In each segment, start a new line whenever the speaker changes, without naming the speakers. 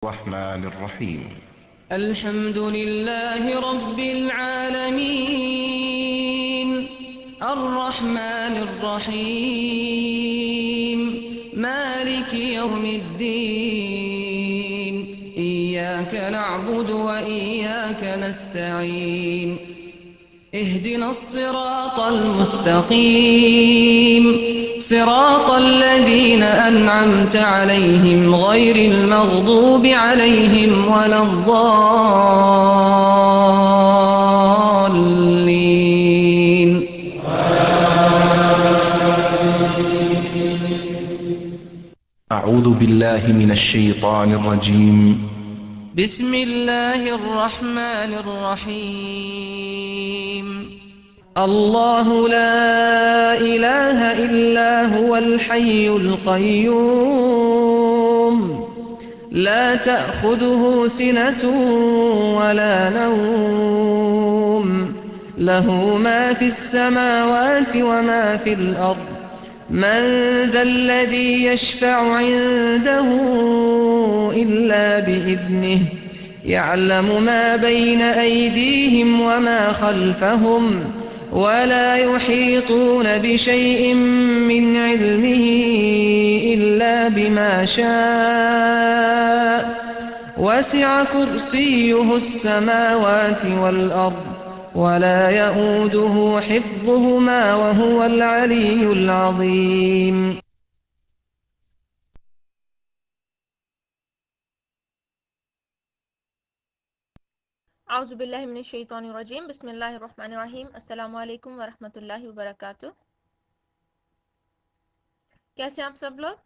الرحمن الرحيم
الحمد لله رب العالمين الرحمن الرحيم مالك يوم الدين إياك نعبد وإياك نستعين اهدنا الصراط المستقيم صراط الذين أنعمت عليهم غير المغضوب عليهم ولا الضالين.
أعوذ بالله من الشيطان الرجيم.
بسم الله الرحمن الرحيم. الله لا إله إلا هو الحي القيوم لا تأخذه سنة ولا نوم له ما في السماوات وما في الأرض من ذا الذي يشفع عنده إلا بإذنه يعلم ما بين أيديهم وما خلفهم ولا يحيطون بشيء من علمه إلا بما شاء وسع كرسيه السماوات والأرض ولا يؤوده حفظهما وهو العلي العظيم.
اعوذ باللہ من الشیطان الرجیم بسم اللہ الرحمن الرحیم السلام علیکم ورحمۃ اللہ وبرکاتہ. کیسے آپ سب لوگ؟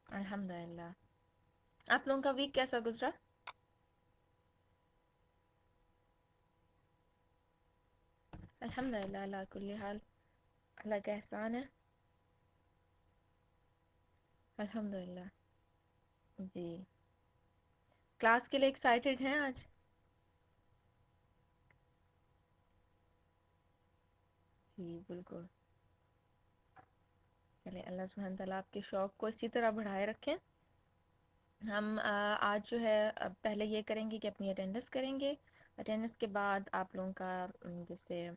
الحمدللہ. آپ لوگوں کا ویک کیسا گزرا؟ الحمدللہ اللہ کل حال اللہ کا احسان ہے. الحمدللہ. جی کلاس کے لیے ایکسائٹیڈ ہیں آج؟ جی بالکل. چلے اللہ سبحانہ تعالیٰ آپ کے شوق کو اسی طرح بڑھائے رکھیں. ہم آج جو ہے پہلے یہ کریں گے کہ اپنی اٹینڈنس کریں گے. اٹینڈنس کے بعد آپ لوگوں کا جیسے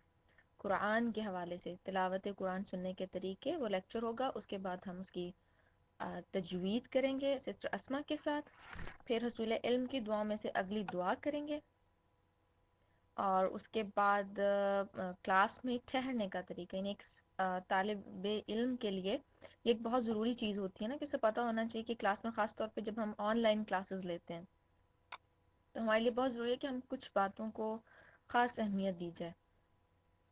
قرآن کے حوالے سے تلاوت قرآن سننے کے طریقے وہ لیکچر ہوگا. اس کے بعد ہم اس کی تجوید کریں گے سسٹر اسما کے ساتھ. پھر حصول علم کی دعا میں سے اگلی دعا کریں گے اور اس کے بعد کلاس میں ٹھہرنے کا طریقہ. یعنی ایک طالب علم کے لیے یہ ایک بہت ضروری چیز ہوتی ہے نا کہ اسے پتہ ہونا چاہیے کہ کلاس میں خاص طور پہ جب ہم آن لائن کلاسز لیتے ہیں تو ہمارے لیے بہت ضروری ہے کہ ہم کچھ باتوں کو خاص اہمیت دی جائے.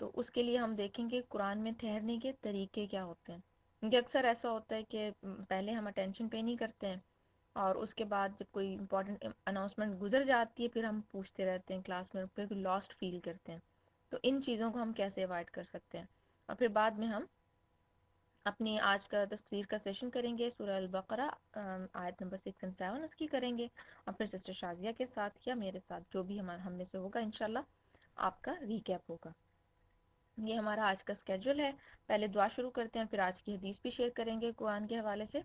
تو اس کے لیے ہم دیکھیں گے قرآن میں ٹھہرنے کے طریقے کیا ہوتے ہیں. کیونکہ اکثر ایسا ہوتا ہے کہ پہلے ہم اٹینشن پے نہیں کرتے ہیں اور اس کے بعد جب کوئی امپورٹنٹ اناؤنسمنٹ گزر جاتی ہے پھر ہم پوچھتے رہتے ہیں کلاس میں، پھر لاسٹ فیل کرتے ہیں. تو ان چیزوں کو ہم کیسے اوائڈ کر سکتے ہیں. اور پھر بعد میں ہم اپنی آج کا تفسیر کا سیشن کریں گے سورہ البقرہ آیت نمبر 6 اور 7 اس کی کریں گے. اور پھر سسٹر شازیہ کے ساتھ یا میرے ساتھ جو بھی ہم میں سے ہوگا انشاءاللہ آپ کا ریکیپ ہوگا. یہ ہمارا آج کا اسکیجول ہے. پہلے دعا شروع کرتے ہیں پھر آج کی حدیث بھی شیئر کریں گے قرآن کے حوالے سے.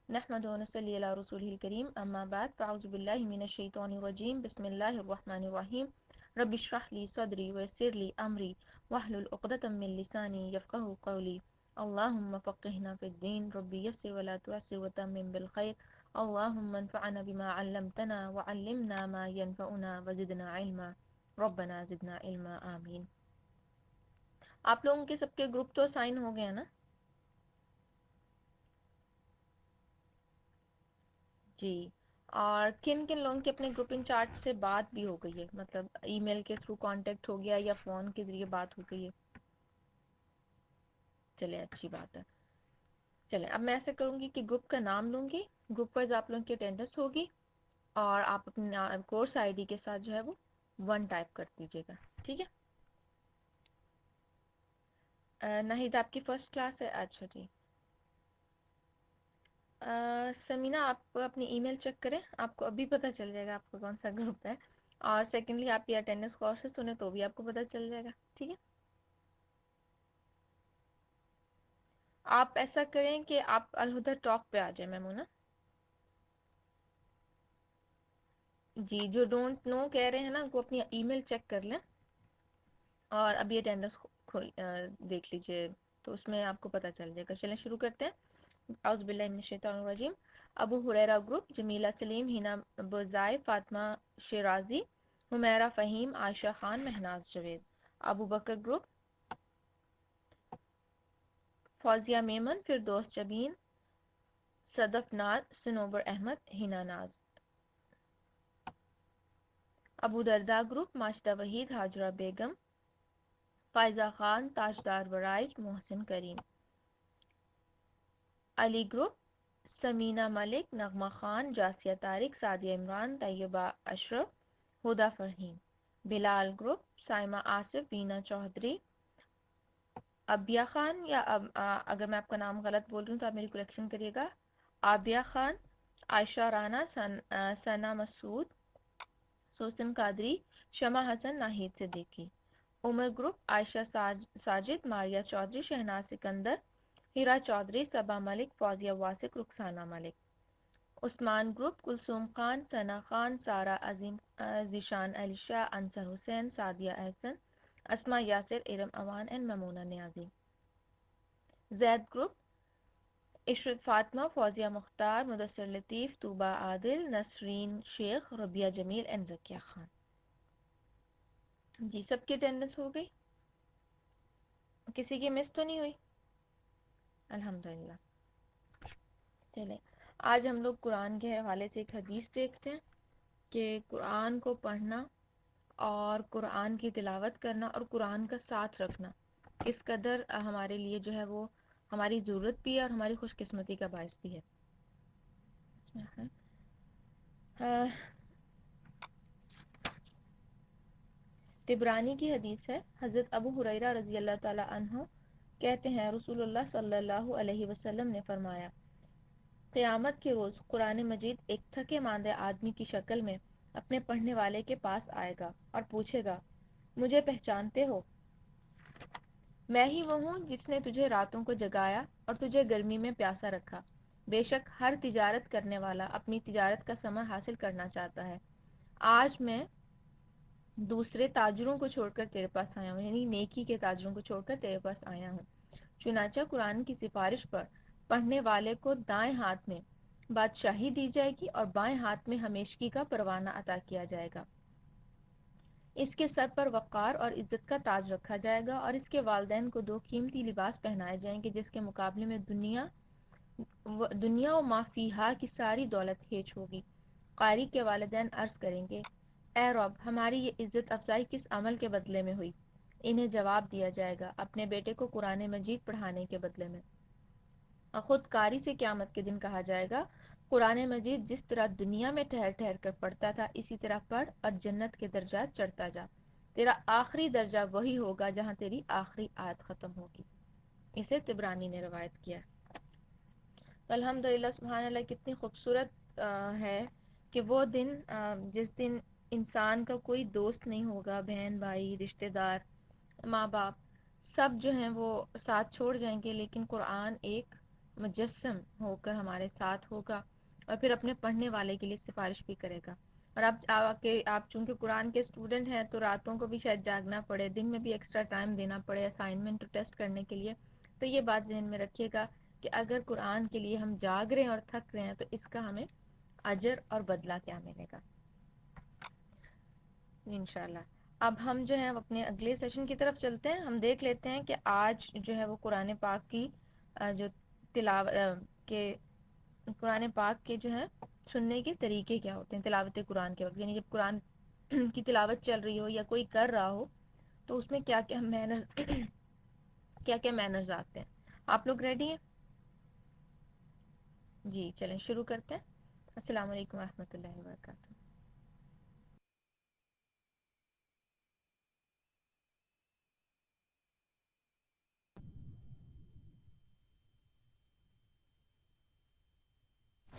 نحمدہ و نصلی علی رسولہ الکریم اما بعد فاعوذ باللہ من الشیطان الرجیم بسم اللہ الرحمن الرحیم رب اشرح لی صدری ویسر لی امری واحلل عقدۃ من لسانی یفقہوا قولی اللہم فقہنا فی الدین ربی یسر ولا تعسر وتمم بالخیر اللہم انفعنا بما علمتنا وعلمنا ما ینفعنا وزدنا علما ربنا زدنا علما آمین. آپ لوگوں کے سب کے گروپ تو سائن ہو گیا نا؟ جی. اور کن کن لوگوں کے اپنے گروپ انچارج سے بات بھی ہو گئی ہے؟ مطلب ای میل کے تھرو کانٹیکٹ ہو گیا یا فون کے ذریعے بات ہو گئی ہے؟ چلے اچھی بات ہے. چلے اب میں ایسے کروں گی کہ گروپ کا نام لوں گی، گروپ وائز آپ لوگوں کی اٹینڈنس ہوگی اور آپ اپنے کورس آئی ڈی کے ساتھ جو ہے وہ 1 ٹائپ کر دیجیے گا. ٹھیک ہے. ناہید آپ کی فرسٹ کلاس ہے؟ اچھا جی. سمینہ آپ اپنی ای میل چیک کریں، آپ کو ابھی پتہ چل جائے گا آپ کا کون سا گروپ ہے. اور سیکنڈلی آپ یہ اٹینڈنس کورسز سنیں تو بھی آپ کو پتہ چل جائے گا. ٹھیک ہے. آپ ایسا کریں کہ آپ الہدیٰ ٹاک پہ آ جائیں میمونہ. جی جو ڈونٹ نو کہہ رہے ہیں نا وہ اپنی ای میل چیک کر لیں اور ابھی اٹینڈنس دیکھ لیجئے تو اس میں آپ کو پتہ چل جائے گا. چلیں شروع کرتے ہیں. اعوذ باللہ من الشیطان الرجیم. ابو ہریرہ گروپ جمیلہ سلیم ہینا بزائی فاطمہ شیرازی حمیرہ فہیم عائشہ خان مہناز جاوید. ابو بکر گروپ فوزیہ میمن فردوس جبین صدف ناز سنوبر احمد ہینا ناز. ابو دردہ گروپ ماجدہ وحید ہاجرہ بیگم فائزہ خان تاجدار ورائج محسن کریم. علی گروپ سمینہ ملک نغمہ خان جاسیہ طارق سعدیہ عمران طیبہ اشرف ہدیٰ فرحین. بلال گروپ سائمہ آصف وینا چودھری ابیہ خان یا اگر میں آپ کا نام غلط بول رہی ہوں تو آپ میری کریکشن کریے گا. آبیہ خان عائشہ رانا ثنا مسعود Sosan Qadri Shama Hassan Naheed Siddiqui. Umar group Ayesha Sajid Maria Chaudhry Shahnaz Sikandar Hira Chaudhry Saba Malik Fauzia Wasiq Rukhsana Malik. Usman group Kulsoom Khan Sana Khan Sara Azeem Zeeshan Alisha Ansar Hussain Sadia Ahsan Asma Yasir Iram Awan and Maimoona Niazi. Zaid group Ishrat Fatima Fauzia Mukhtar Mudassar Latif Tooba Adil Nasreen Sheikh Rabia Jamil and Zakia Khan. جی سب کی اٹینڈنس ہو گئی؟ کسی کی مس تو نہیں ہوئی؟ الحمدللہ. چلیں آج ہم لوگ قرآن کے حوالے سے ایک حدیث دیکھتے ہیں کہ قرآن کو پڑھنا اور قرآن کی تلاوت کرنا اور قرآن کا ساتھ رکھنا کس قدر ہمارے لیے جو ہے وہ ہماری ضرورت بھی ہے اور ہماری خوش قسمتی کا باعث بھی ہے. طبرانی کی حدیث ہے. حضرت ابو ہریرہ رضی اللہ تعالی عنہ کہتے ہیں رسول اللہ صلی اللہ علیہ وسلم نے فرمایا قیامت کے روز قرآن مجید ایک تھکے ماندے آدمی کی شکل میں اپنے پڑھنے والے کے پاس آئے گا اور پوچھے گا مجھے پہچانتے ہو؟ میں ہی وہ ہوں جس نے تجھے راتوں کو جگایا اور تجھے گرمی میں پیاسا رکھا. بے شک ہر تجارت کرنے والا اپنی تجارت کا ثمر حاصل کرنا چاہتا ہے. آج میں دوسرے تاجروں کو چھوڑ کر تیرے پاس آیا ہوں یعنی نیکی کے تاجروں کو چھوڑ کر تیرے پاس آیا ہوں. چنانچہ قرآن کی سفارش پر پڑھنے والے کو دائیں ہاتھ میں بادشاہی دی جائے گی اور بائیں ہاتھ میں ہمیشگی کا پروانہ عطا کیا جائے گا. اس کے سر پر وقار اور عزت کا تاج رکھا جائے گا اور اس کے والدین کو 2 قیمتی لباس پہنائے جائیں گے جس کے مقابلے میں دنیا و ما فیہا کی ساری دولت ہیچ ہوگی. قاری کے والدین عرض کریں گے اے رب ہماری یہ عزت افزائی کس عمل کے بدلے میں ہوئی؟ انہیں جواب دیا جائے گا اپنے بیٹے کو قرآن مجید پڑھانے کے بدلے میں. اور خود قاری سے قیامت کے دن کہا جائے گا قرآن مجید جس طرح دنیا میں ٹھہر ٹھہر کر پڑھتا تھا اسی طرح پڑھ اور جنت کے درجات چڑھتا جا. تیرا آخری درجہ وہی ہوگا جہاں تیری آخری آیت ختم ہوگی. اسے طبرانی نے روایت کیا. الحمدللہ سبحان اللہ کتنی خوبصورت ہے کہ وہ دن جس دن انسان کا کوئی دوست نہیں ہوگا. بہن بھائی رشتہ دار ماں باپ سب جو ہیں وہ ساتھ چھوڑ جائیں گے لیکن قرآن ایک مجسم ہو کر ہمارے ساتھ ہوگا اور پھر اپنے پڑھنے والے کے لیے سفارش بھی کرے گا. اور آپ چونکہ قرآن کے اسٹوڈنٹ ہیں تو راتوں کو بھی شاید جاگنا پڑے دن میں بھی ایکسٹرا ٹائم دینا پڑے اسائنمنٹ ٹیسٹ کرنے کے لیے تو یہ بات ذہن میں رکھیے گا کہ اگر قرآن کے لیے ہم جاگ رہے ہیں اور تھک رہے ہیں تو اس کا ہمیں اجر اور بدلہ کیا ملے گا انشاءاللہ. اب ہم جو ہیں اپنے اگلے سیشن کی طرف چلتے ہیں. ہم دیکھ لیتے ہیں کہ آج جو ہے وہ قرآن پاک کی جو قرآن پاک کے جو ہے سننے کے طریقے کیا ہوتے ہیں تلاوت قرآن کے وقت. یعنی جب قرآن کی تلاوت چل رہی ہو یا کوئی کر رہا ہو تو اس میں کیا کیا مینرز آتے ہیں. آپ لوگ ریڈی ہیں؟ جی چلیں شروع کرتے ہیں. السلام علیکم ورحمۃ اللہ وبرکاتہ.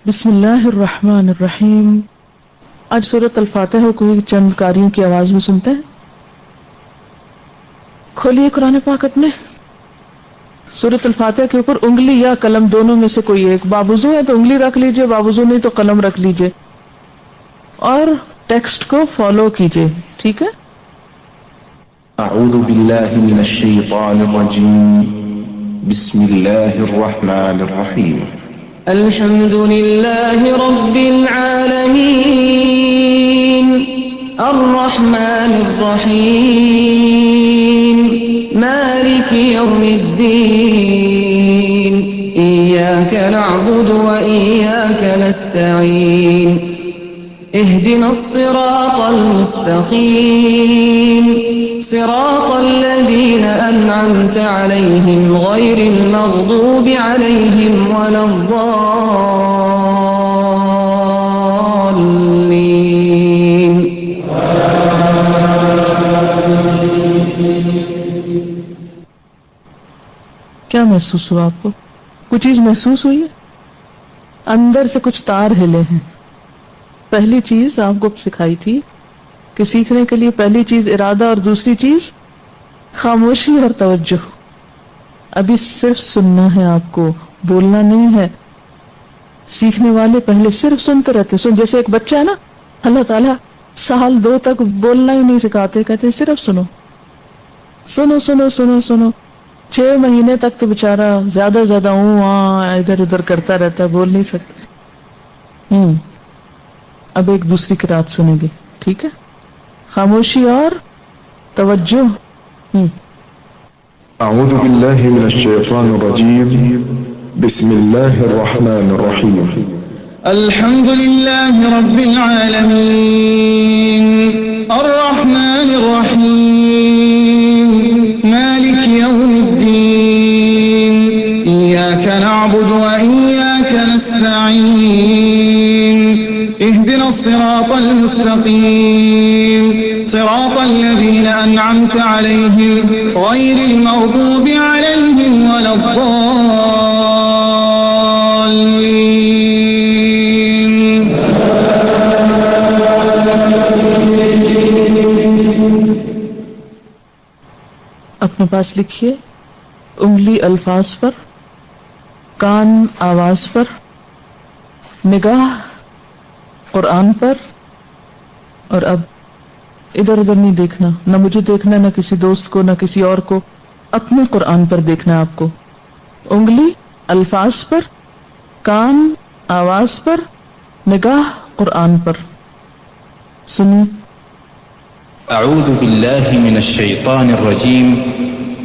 بسم اللہ الرحمن الرحیم. آج سورۃ الفاتحہ کوئی چند قاریوں کی آواز میں سنتے ہیں. کھولیے قرآن پاک اپنے سورۃ الفاتحہ کے اوپر انگلی یا قلم دونوں میں سے کوئی ایک، باوضو ہے تو انگلی رکھ لیجئے، باوضو نہیں تو قلم رکھ لیجئے، اور ٹیکسٹ کو فالو کیجئے. ٹھیک ہے؟
أعوذ بالله من الشيطان الرجيم بسم الله الرحمن الرحيم
الحمد لله رب العالمين الرحمن الرحيم مالك يوم الدين إياك نعبد وإياك نستعين اهدنا الصراط المستقيم صراط الذين أنعمت عليهم غير المغضوب عليهم ولا الضالين.
کیا محسوس ہوا آپ کو؟ کچھ چیز محسوس ہوئی ہے؟ اندر سے کچھ تار ہلے ہیں. پہلی چیز آپ کو سکھائی تھی کہ سیکھنے کے لیے پہلی چیز ارادہ اور دوسری چیز خاموشی اور توجہ. ابھی صرف سننا ہے، آپ کو بولنا نہیں ہے. سیکھنے والے پہلے صرف سنتے رہتے. جیسے ایک بچہ ہے نا، اللہ تعالیٰ 1-2 تک بولنا ہی نہیں سکھاتے، کہتے صرف سنو سنو سنو سنو سنو. 6 مہینے تک تو بےچارا زیادہ ادھر ادھر کرتا رہتا ہے، بول نہیں سکتا. اب ایک دوسری قرات سنیں گے. ٹھیک ہے؟ خاموشی اور توجہ.
أعوذ بالله من الشيطان الرجيم بسم الله الرحمن الرحيم الحمد لله رب العالمين الرحمن الرحيم مالك يوم الدين إياك نعبد وإياك نستعين اهدنا الصراط المستقيم صراط الذين أنعمت عليهم غير المغضوب عليهم ولا الضالين.
اپنے پاس لکھیے، انگلی الفاظ پر، کان آواز پر، نگاہ قرآن پر. اور اب ادھر ادھر نہیں دیکھنا، نہ مجھے دیکھنا، نہ کسی دوست کو، نہ کسی اور کو، اپنے قرآن پر دیکھنا ہے آپ کو. انگلی الفاظ پر، کان آواز پر، نگاہ قرآن پر. سنیں.
أعوذ بالله من الشيطان الرجيم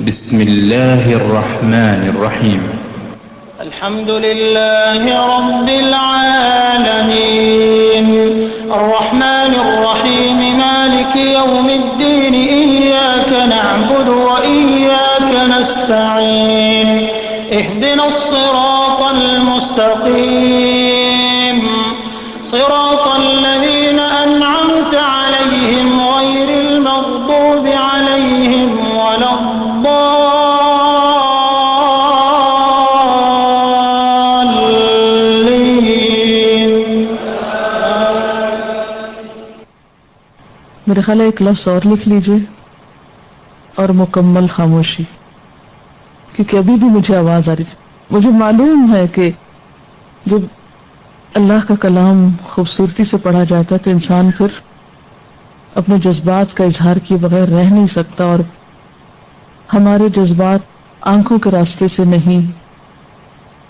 بسم الله الرحمن الرحيم
الحمد لله رب العالمين الرحمن الرحيم مالك يوم الدين إياك نعبد وإياك نستعين اهدنا الصراط المستقيم صراط الذين أنعمت عليهم غير المغضوب عليهم ولا
میرے خیال ہے ایک لفظ اور لکھ لیجئے، اور مکمل خاموشی، کیونکہ ابھی بھی مجھے آواز آ رہی تھی. مجھے معلوم ہے کہ جب اللہ کا کلام خوبصورتی سے پڑھا جاتا ہے تو انسان پھر اپنے جذبات کا اظہار کیے بغیر رہ نہیں سکتا، اور ہمارے جذبات آنکھوں کے راستے سے نہیں،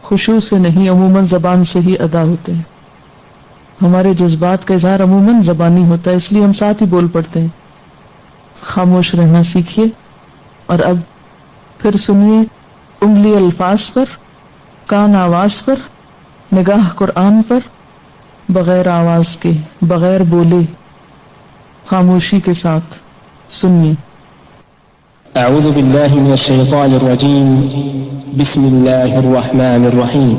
خشوع سے نہیں، عموماً زبان سے ہی ادا ہوتے ہیں. ہمارے جذبات کا اظہار عموماً زبانی ہوتا ہے، اس لیے ہم ساتھ ہی بول پڑتے ہیں. خاموش رہنا سیکھیے. اور اب پھر سنیے، انگلی الفاظ پر، کان آواز پر، نگاہ قرآن پر، بغیر آواز کے، بغیر بولے، خاموشی کے ساتھ سنیے.
أعوذ بالله من الشيطان الرجيم بسم الله الرحمن الرحيم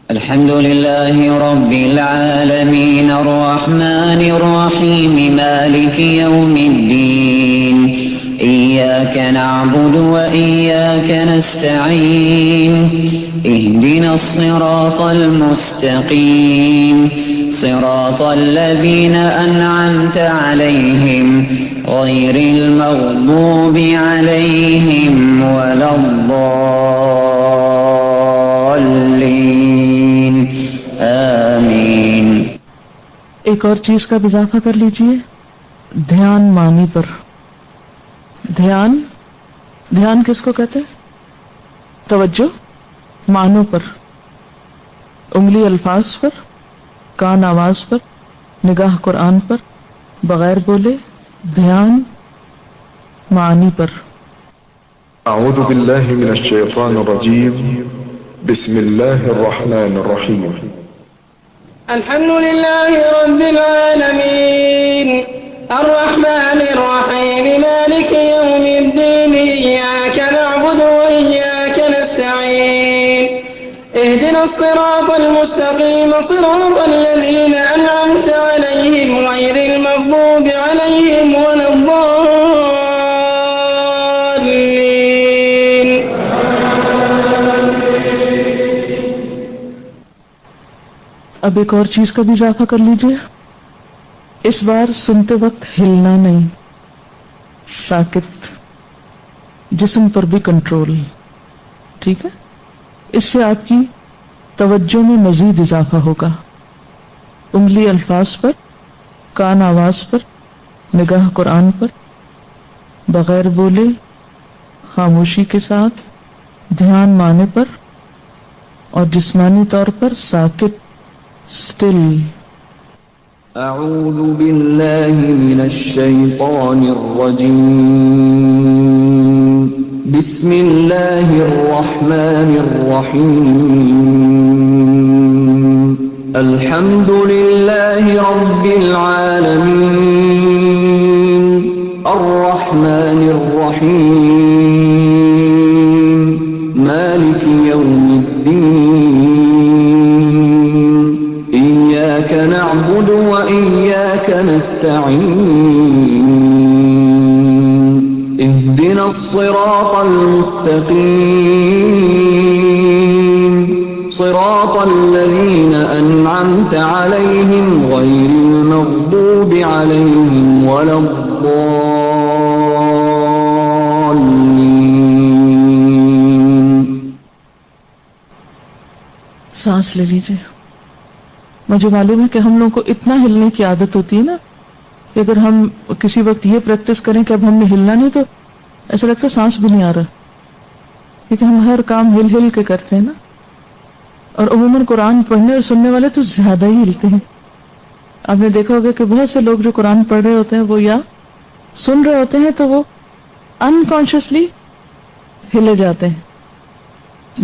الحمد لله رب العالمين الرحمن الرحيم مالك يوم الدين إياك نعبد وإياك نستعين اهدنا الصراط المستقيم صراط الذين أنعمت عليهم غير المغضوب عليهم ولا الضالين آمین۔
ایک اور چیز کا اضافہ کر لیجئے، دھیان معنی پر۔ دھیان کس کو کہتے ہیں؟ توجہ معنوں پر، انگلی الفاظ پر، کان آواز پر، نگاہ قرآن پر، بغیر بولے دھیان معانی پر۔
اعوذ باللہ من الشیطان الرجیم بسم اللہ الرحمن الرحیم
الحمد لله رب العالمين الرحمن الرحيم مالك يوم الدين إياك نعبد وإياك نستعين اهدنا الصراط المستقيم صراط الذين أنعمت عليهم غير المغضوب عليهم ولا الضالين۔
اب ایک اور چیز کا بھی اضافہ کر لیجئے، اس بار سنتے وقت ہلنا نہیں، ساکت، جسم پر بھی کنٹرول، ٹھیک ہے؟ اس سے آپ کی توجہ میں مزید اضافہ ہوگا۔ انگلی الفاظ پر، کان آواز پر، نگاہ قرآن پر، بغیر بولے خاموشی کے ساتھ، دھیان معنی پر، اور جسمانی طور پر ساکت، اسٹل۔
اعوذ باللہ من الشیطان الرجیم بسم اللہ الرحمن الرحیم الحمد للہ رب العالمین الرحمن الرحیم مالک یوم الدین إياك نعبد وإياك نستعين اهدنا الصراط المستقيم صراط الذين أنعمت عليهم غير المغضوب عليهم ولا الضالين۔
سانس لے لیجیے۔ مجھے معلوم ہے کہ ہم لوگوں کو اتنا ہلنے کی عادت ہوتی ہے نا کہ اگر ہم کسی وقت یہ پریکٹس کریں کہ اب ہم نے ہلنا نہیں تو ایسا لگتا ہے سانس بھی نہیں آ رہا، کیونکہ ہم ہر کام ہل ہل کے کرتے ہیں نا۔ اور عموماً قرآن پڑھنے اور سننے والے تو زیادہ ہی ہلتے ہیں۔ آپ نے دیکھا ہوگا کہ بہت سے لوگ جو قرآن پڑھ رہے ہوتے ہیں وہ یا سن رہے ہوتے ہیں تو وہ انکانشیسلی ہلے جاتے ہیں۔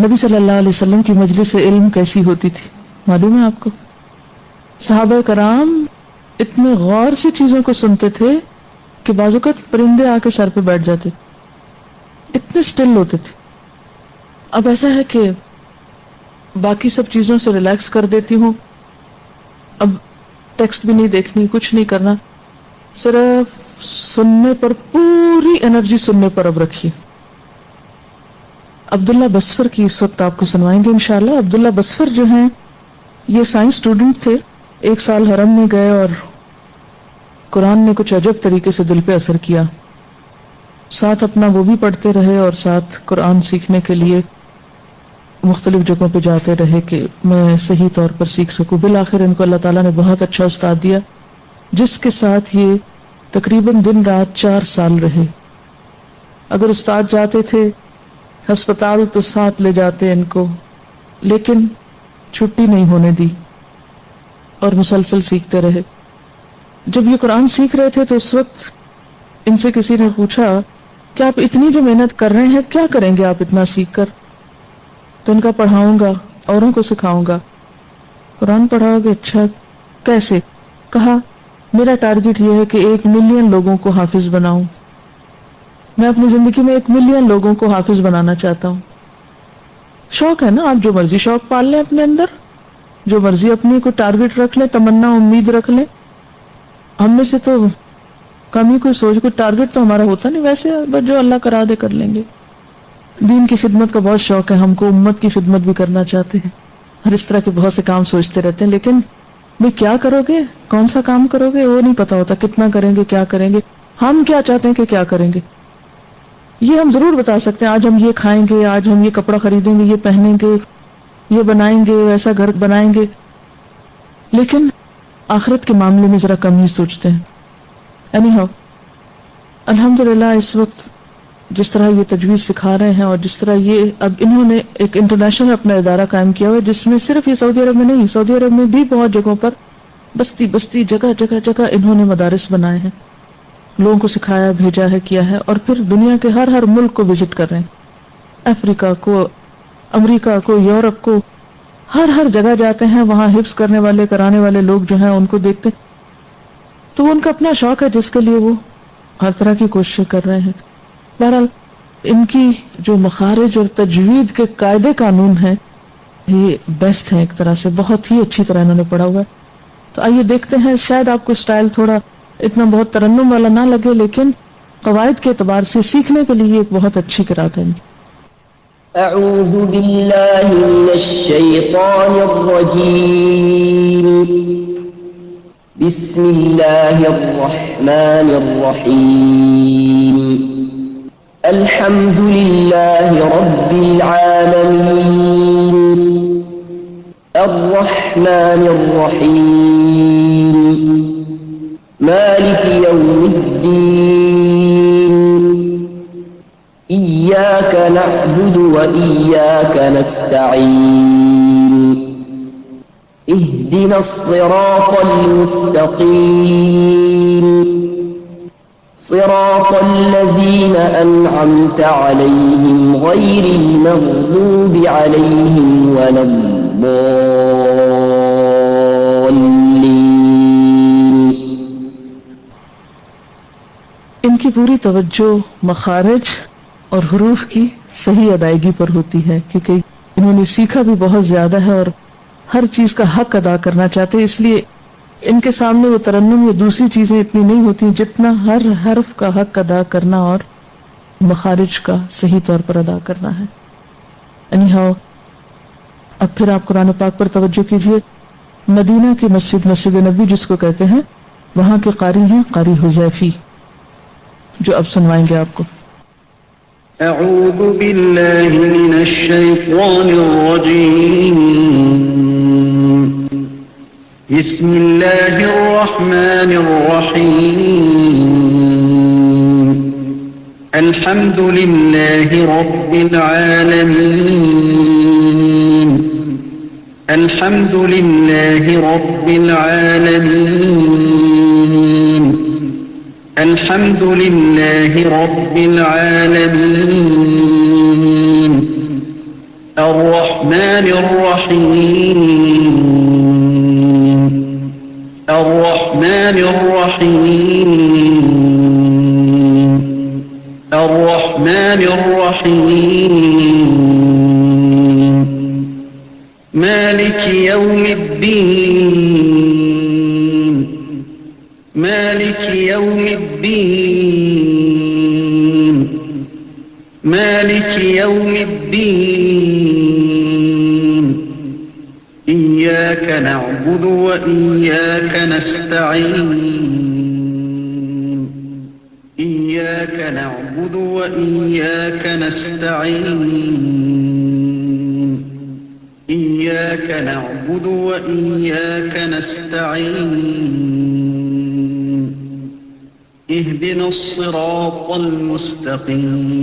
نبی صلی اللہ علیہ وسلم کی مجلس علم کیسی ہوتی تھی معلوم ہے آپ کو؟ صحابہ کرام اتنے غور سے چیزوں کو سنتے تھے کہ بعض اوقات پرندے آ کے سر پہ بیٹھ جاتے تھے، اتنے سٹل ہوتے تھے۔ اب ایسا ہے کہ باقی سب چیزوں سے ریلیکس کر دیتی ہوں، اب ٹیکسٹ بھی نہیں دیکھنی، کچھ نہیں کرنا، صرف سننے پر پوری انرجی سننے پر اب رکھیے۔ عبداللہ بسفر کی اس وقت آپ کو سنوائیں گے انشاءاللہ۔ عبداللہ بسفر جو ہیں یہ سائنس اسٹوڈنٹ تھے، 1 سال حرم میں گئے اور قرآن نے کچھ عجب طریقے سے دل پہ اثر کیا، ساتھ اپنا وہ بھی پڑھتے رہے اور ساتھ قرآن سیکھنے کے لیے مختلف جگہوں پہ جاتے رہے کہ میں صحیح طور پر سیکھ سکوں۔ بالآخر ان کو اللہ تعالیٰ نے بہت اچھا استاد دیا جس کے ساتھ یہ تقریباً دن رات 4 سال رہے۔ اگر استاد جاتے تھے ہسپتال تو ساتھ لے جاتے ان کو، لیکن چھٹی نہیں ہونے دی اور مسلسل سیکھتے رہے۔ جب یہ قرآن سیکھ رہے تھے تو اس وقت ان سے کسی نے پوچھا کہ آپ اتنی جو محنت کر رہے ہیں کیا کریں گے آپ اتنا سیکھ کر؟ تو ان کا پڑھاؤں گا، اوروں کو سکھاؤں گا۔ قرآن پڑھاؤ گے؟ اچھا کیسے؟ کہا میرا ٹارگٹ یہ ہے کہ 1 ملین لوگوں کو حافظ بناؤں، میں اپنی زندگی میں 1 ملین لوگوں کو حافظ بنانا چاہتا ہوں۔ شوق ہے نا، آپ جو مرضی شوق پال لیں اپنے اندر، جو مرضی اپنی کوئی ٹارگٹ رکھ لیں، تمنا امید رکھ لیں۔ ہم میں سے تو کمی کوئی سوچ کوئی ٹارگٹ تو ہمارا ہوتا نہیں، ویسے بس جو اللہ کرا دے کر لیں گے. دین کی خدمت کا بہت شوق ہے ہم کو، امت کی خدمت بھی کرنا چاہتے ہیں، ہر اس طرح کے بہت سے کام سوچتے رہتے ہیں، لیکن بھئی کیا کرو گے، کون سا کام کرو گے وہ نہیں پتا ہوتا، کتنا کریں گے، کیا کریں گے، ہم کیا چاہتے ہیں کہ کیا کریں گے. یہ ہم ضرور بتا سکتے ہیں آج ہم یہ کھائیں گے، آج ہم یہ کپڑا خریدیں گے، یہ پہنیں گے، یہ بنائیں گے، ایسا گھر بنائیں گے، لیکن آخرت کے معاملے میں ذرا کم ہی سوچتے ہیں. اینی ہاؤ الحمدللہ اس وقت جس طرح یہ تجویز سکھا رہے ہیں اور جس طرح یہ اب انہوں نے ایک انٹرنیشنل اپنا ادارہ قائم کیا ہوا ہے جس میں صرف یہ سعودی عرب میں نہیں، سعودی عرب میں بھی بہت جگہوں پر بستی بستی جگہ جگہ جگہ انہوں نے مدارس بنائے ہیں، لوگوں کو سکھایا، بھیجا ہے، کیا ہے، اور پھر دنیا کے ہر ہر ملک کو وزٹ کر رہے ہیں، افریقہ کو، امریکہ کو، یورپ کو، ہر ہر جگہ جاتے ہیں، وہاں حفظ کرنے والے کرانے والے لوگ جو ہیں ان کو دیکھتے، تو ان کا اپنا شوق ہے جس کے لیے وہ ہر طرح کی کوششیں کر رہے ہیں. بہرحال ان کی جو مخارج اور تجوید کے قاعدے قانون ہیں یہ بیسٹ ہیں، ایک طرح سے بہت ہی اچھی طرح انہوں نے پڑھا ہوا ہے. تو آئیے دیکھتے ہیں، شاید آپ کو اسٹائل تھوڑا اتنا بہت ترنم والا نہ لگے، لیکن قواعد کے اعتبار سے سیکھنے کے لیے ایک بہت اچھی قرات ہے.
أعوذ بالله من الشيطان الرجيم. بسم الله الرحمن الرحيم. الحمد لله رب العالمين. الرحمن الرحيم. مالك يوم الدين. إياك نعبد وإياك نستعين. اهدنا الصراط المستقيم. صراط الذين أنعمت عليهم غير المغضوب عليهم ولا الضالين.
ان کی پوری توجہ مخارج اور حروف کی صحیح ادائیگی پر ہوتی ہے، کیونکہ انہوں نے سیکھا بھی بہت زیادہ ہے اور ہر چیز کا حق ادا کرنا چاہتے ہیں، اس لیے ان کے سامنے وہ ترنم یا دوسری چیزیں اتنی نہیں ہوتی جتنا ہر حرف کا حق ادا کرنا اور مخارج کا صحیح طور پر ادا کرنا ہے. اینی ہاؤ اب پھر آپ قرآن پاک پر توجہ کیجیے. مدینہ کی مسجد نبی جس کو کہتے ہیں، وہاں کے قاری ہیں قاری حذیفی، جو اب سنوائیں گے آپ کو.
أعوذ بالله من الشيطان الرجيم. بسم الله الرحمن الرحيم. الحمد لله رب العالمين. الحمد لله رب العالمين. الحمد لله رب العالمين. الرحمن الرحيم. الرحمن الرحيم. الرحمن الرحيم. مالك يوم الدين. مالك يوم الدين. مالك يوم الدين. إياك نعبد وإياك نستعين. إياك نعبد وإياك نستعين. إياك نعبد وإياك نستعين. اهدنا الصراط المستقيم.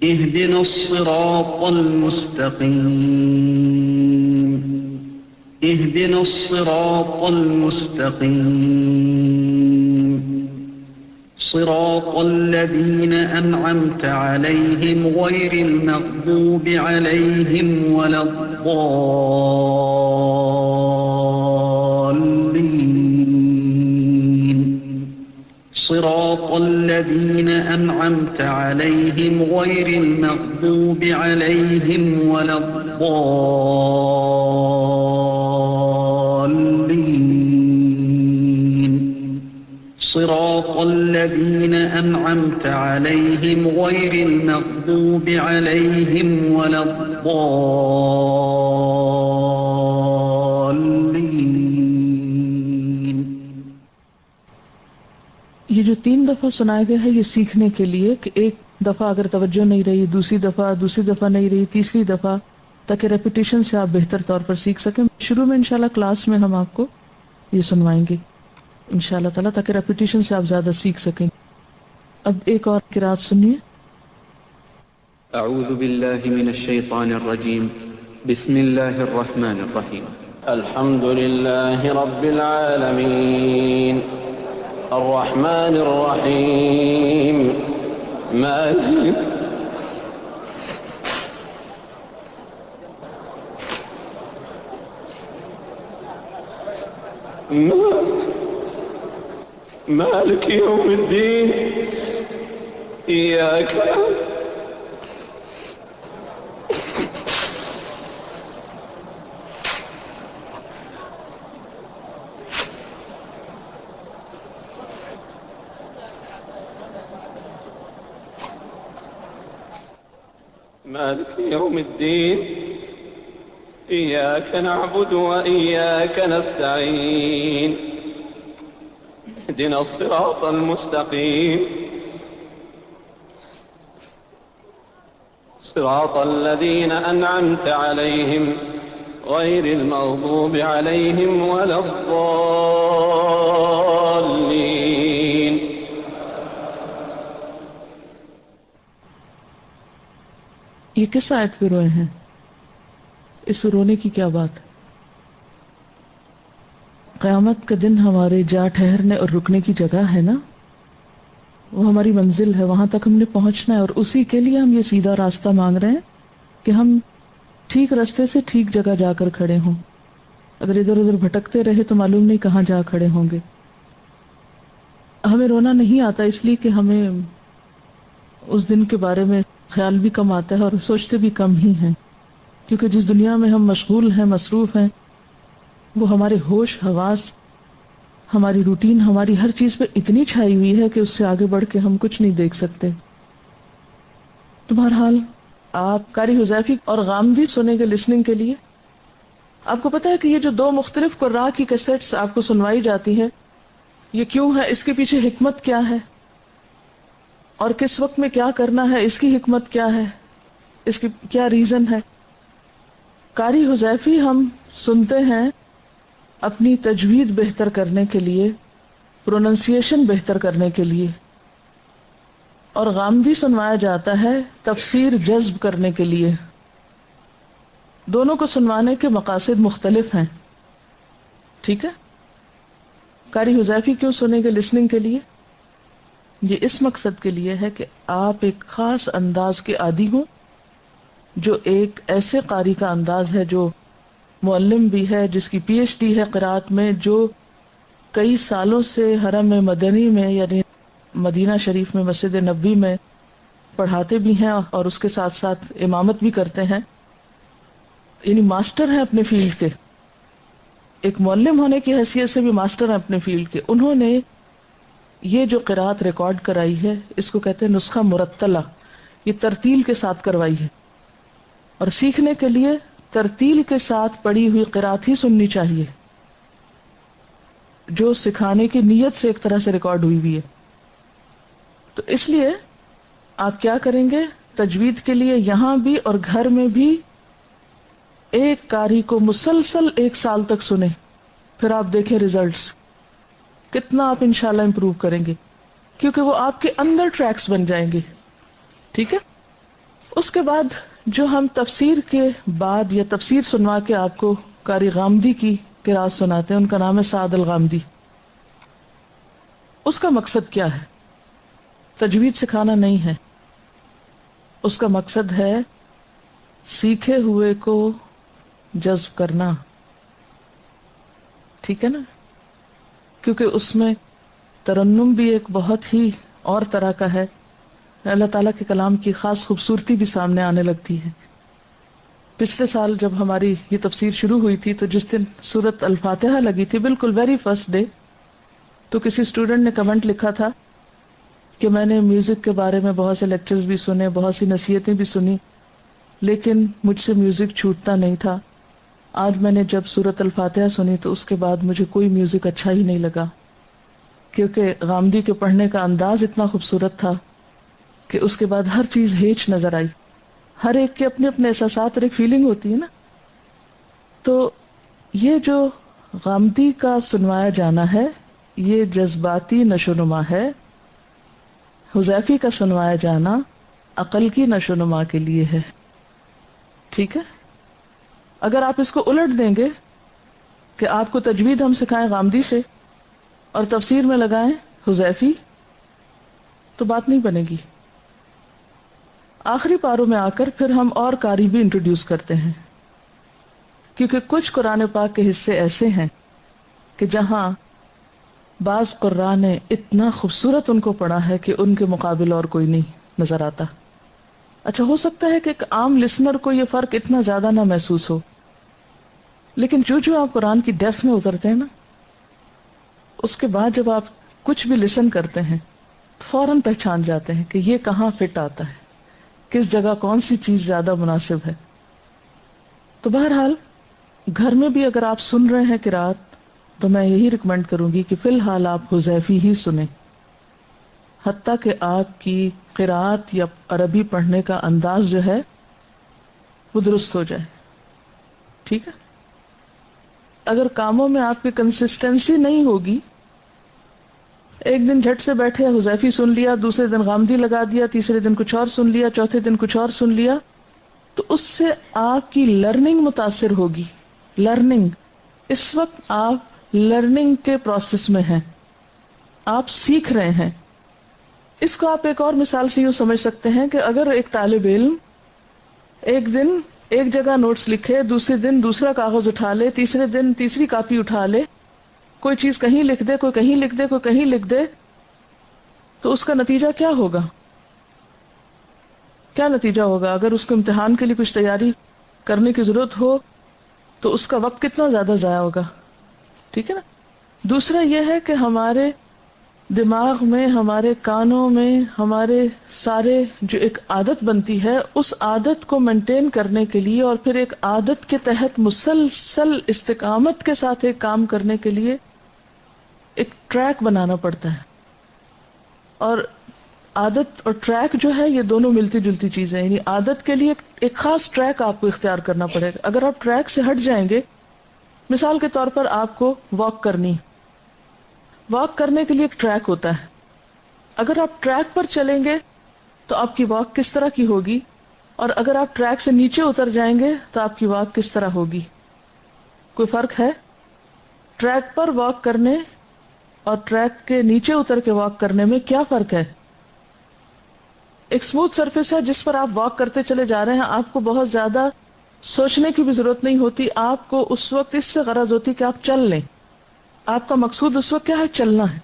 اهدنا الصراط المستقيم. اهدنا الصراط المستقيم. صراط الذين أنعمت عليهم غير المغضوب عليهم ولا الضالين. صراط الذين أنعمت عليهم غير المغضوب عليهم ولا الضالين. صراط الذين أنعمت عليهم غير المغضوب عليهم ولا الضالين.
یہ جو 3 دفعہ سنایا گیا ہے یہ سیکھنے کے لیے کہ ایک دفعہ اگر توجہ نہیں رہی، دوسری دفعہ نہیں رہی، تیسری دفعہ، تاکہ ریپیٹیشن سے آپ بہتر طور پر سیکھ سکیں. شروع میں انشاءاللہ کلاس میں ہم آپ کو یہ سنوائیں گے انشاءاللہ تعالیٰ، تاکہ ریپیٹیشن سے آپ زیادہ سیکھ سکیں. اب ایک اور قرات سنیے.
اعوذ باللہ من الشیطان الرجیم بسم اللہ الرحمن الرحیم.
الحمد لله رب العالمين الرحمن الرحيم مالك يوم الدين إياك مالك يوم الدين إياك نعبد وإياك نستعين اهدنا الصراط المستقيم صراط الذين أنعمت عليهم غير المغضوب عليهم ولا الضالين.
یہ کس آیت پہ روئے ہیں؟ اس پہ رونے کی کیا بات ہے؟ قیامت کا دن ہمارے جا ٹھہرنے اور رکنے کی جگہ ہے نا، وہ ہماری منزل ہے، وہاں تک ہم نے پہنچنا ہے، اور اسی کے لیے ہم یہ سیدھا راستہ مانگ رہے ہیں کہ ہم ٹھیک راستے سے ٹھیک جگہ جا کر کھڑے ہوں. اگر ادھر ادھر بھٹکتے رہے تو معلوم نہیں کہاں جا کھڑے ہوں گے. ہمیں رونا نہیں آتا اس لیے کہ ہمیں اس دن کے بارے میں خیال بھی کم آتا ہے اور سوچتے بھی کم ہی ہیں، کیونکہ جس دنیا میں ہم مشغول ہیں، مصروف ہیں، وہ ہمارے ہوش، حواس، ہماری روٹین، ہماری ہر چیز پہ اتنی چھائی ہوئی ہے کہ اس سے آگے بڑھ کے ہم کچھ نہیں دیکھ سکتے. تو بہرحال آپ قاری حذیفی اور غامدی سنیں گے لسننگ کے لیے. آپ کو پتا ہے کہ یہ جو 2 مختلف قراء کی کیسٹس آپ کو سنوائی جاتی ہیں یہ کیوں ہے؟ اس کے پیچھے حکمت کیا ہے؟ اور کس وقت میں کیا کرنا ہے؟ اس کی حکمت کیا ہے؟ اس کی کیا ریزن ہے؟ قاری حذیفی ہم سنتے ہیں اپنی تجوید بہتر کرنے کے لیے، پروننسیشن بہتر کرنے کے لیے، اور غامدی سنوایا جاتا ہے تفسیر جذب کرنے کے لیے. دونوں کو سنوانے کے مقاصد مختلف ہیں. ٹھیک ہے؟ قاری حذیفی کیوں سنیں گے لسننگ کے لیے؟ یہ اس مقصد کے لیے ہے کہ آپ ایک خاص انداز کے عادی ہوں، جو ایک ایسے قاری کا انداز ہے جو معلم بھی ہے، جس کی پی ایچ ڈی ہے قرات میں، جو کئی سالوں سے حرم مدنی میں یعنی مدینہ شریف میں مسجد نبوی میں پڑھاتے بھی ہیں اور اس کے ساتھ ساتھ امامت بھی کرتے ہیں، یعنی ماسٹر ہیں اپنے فیلڈ کے. ایک معلم ہونے کی حیثیت سے بھی ماسٹر ہیں اپنے فیلڈ کے. انہوں نے یہ جو قرات ریکارڈ کرائی ہے اس کو کہتے ہیں نسخہ مرتلہ. یہ ترتیل کے ساتھ کروائی ہے، اور سیکھنے کے لیے ترتیل کے ساتھ پڑھی ہوئی قرات ہی سننی چاہیے، جو سکھانے کی نیت سے ایک طرح سے ریکارڈ ہوئی بھی ہے. تو اس لیے آپ کیا کریں گے؟ تجوید کے لیے یہاں بھی اور گھر میں بھی ایک قاری کو مسلسل 1 سال تک سنیں، پھر آپ دیکھیں ریزلٹس کتنا آپ انشاءاللہ امپروو کریں گے، کیونکہ وہ آپ کے اندر ٹریکس بن جائیں گے. ٹھیک ہے؟ اس کے بعد جو ہم تفسیر کے بعد یا تفسیر سنوا کے آپ کو قاری غامدی کی قرات سناتے ہیں، ان کا نام ہے سعد الغامدی. اس کا مقصد کیا ہے؟ تجوید سکھانا نہیں ہے، اس کا مقصد ہے سیکھے ہوئے کو جذب کرنا. ٹھیک ہے نا؟ کیونکہ اس میں ترنم بھی ایک بہت ہی اور طرح کا ہے، اللہ تعالیٰ کے کلام کی خاص خوبصورتی بھی سامنے آنے لگتی ہے. پچھلے سال جب ہماری یہ تفسیر شروع ہوئی تھی تو جس دن سورت الفاتحہ لگی تھی، بالکل ویری فرسٹ ڈے تو کسی اسٹوڈنٹ نے کمنٹ لکھا تھا کہ میں نے میوزک کے بارے میں بہت سے لیکچرز بھی سنے، بہت سی نصیحتیں بھی سنی، لیکن مجھ سے میوزک چھوٹتا نہیں تھا. آج میں نے جب سورۃ الفاتحہ سنی تو اس کے بعد مجھے کوئی میوزک اچھا ہی نہیں لگا، کیونکہ غامدی کے پڑھنے کا انداز اتنا خوبصورت تھا کہ اس کے بعد ہر چیز ہیچ نظر آئی. ہر ایک کے اپنے اپنے احساسات اور ایک فیلنگ ہوتی ہے نا. تو یہ جو غامدی کا سنوایا جانا ہے یہ جذباتی نشو نما ہے، حذیفی کا سنوایا جانا عقل کی نشو نما کے لیے ہے. ٹھیک ہے، اگر آپ اس کو الٹ دیں گے کہ آپ کو تجوید ہم سکھائیں غامدی سے اور تفسیر میں لگائیں حذیفی، تو بات نہیں بنے گی. آخری پاروں میں آ کر پھر ہم اور قاری بھی انٹروڈیوس کرتے ہیں، کیونکہ کچھ قرآن پاک کے حصے ایسے ہیں کہ جہاں بعض قراء نے اتنا خوبصورت ان کو پڑھا ہے کہ ان کے مقابل اور کوئی نہیں نظر آتا. اچھا، ہو سکتا ہے کہ ایک عام لسنر کو یہ فرق اتنا زیادہ نہ محسوس ہو، لیکن جو آپ قرآن کی ڈیپتھ میں اترتے ہیں نا، اس کے بعد جب آپ کچھ بھی لسن کرتے ہیں فوراً پہچان جاتے ہیں کہ یہ کہاں فٹ آتا ہے، کس جگہ کون سی چیز زیادہ مناسب ہے. تو بہرحال گھر میں بھی اگر آپ سن رہے ہیں قرات تو میں یہی ریکمینڈ کروں گی کہ فی الحال آپ حذیفی ہی سنیں، حتیٰ کہ آپ کی قرات یا عربی پڑھنے کا انداز جو ہے وہ درست ہو جائے. ٹھیک ہے، اگر کاموں میں آپ کی کنسسٹنسی نہیں ہوگی، ایک دن جھٹ سے بیٹھے حذیفی سن لیا، دوسرے دن غامدی لگا دیا، تیسرے دن کچھ اور سن لیا، چوتھے دن کچھ اور سن لیا، تو اس سے آپ کی لرننگ متاثر ہوگی. لرننگ، اس وقت آپ لرننگ کے پروسیس میں ہیں، آپ سیکھ رہے ہیں. اس کو آپ ایک اور مثال سے یوں سمجھ سکتے ہیں کہ اگر ایک طالب علم ایک دن ایک جگہ نوٹس لکھے، دوسرے دن دوسرا کاغذ اٹھا لے، تیسرے دن تیسری کاپی اٹھا لے، کوئی چیز کہیں لکھ دے، کوئی کہیں لکھ دے، کوئی کہیں لکھ دے، تو اس کا نتیجہ کیا ہوگا؟ کیا نتیجہ ہوگا؟ اگر اس کو امتحان کے لیے کچھ تیاری کرنے کی ضرورت ہو تو اس کا وقت کتنا زیادہ ضائع ہوگا. ٹھیک ہے نا. دوسرا یہ ہے کہ ہمارے دماغ میں، ہمارے کانوں میں، ہمارے سارے جو ایک عادت بنتی ہے، اس عادت کو مینٹین کرنے کے لیے اور پھر ایک عادت کے تحت مسلسل استقامت کے ساتھ ایک کام کرنے کے لیے ایک ٹریک بنانا پڑتا ہے. اور عادت اور ٹریک جو ہے یہ دونوں ملتی جلتی چیزیں، یعنی عادت کے لیے ایک خاص ٹریک آپ کو اختیار کرنا پڑے گا. اگر آپ ٹریک سے ہٹ جائیں گے، مثال کے طور پر آپ کو واک کرنی، واک کرنے کے لیے ایک ٹریک ہوتا ہے. اگر آپ ٹریک پر چلیں گے تو آپ کی واک کس طرح کی ہوگی، اور اگر آپ ٹریک سے نیچے اتر جائیں گے تو آپ کی واک کس طرح ہوگی؟ کوئی فرق ہے؟ ٹریک پر واک کرنے اور ٹریک کے نیچے اتر کے واک کرنے میں کیا فرق ہے؟ ایک اسموتھ سرفیس ہے جس پر آپ واک کرتے چلے جا رہے ہیں، آپ کو بہت زیادہ سوچنے کی بھی ضرورت نہیں ہوتی، آپ کو اس وقت اس سے غرض ہوتی کہ آپ چل لیں. آپ کا مقصود اس وقت کیا ہے؟ چلنا ہے.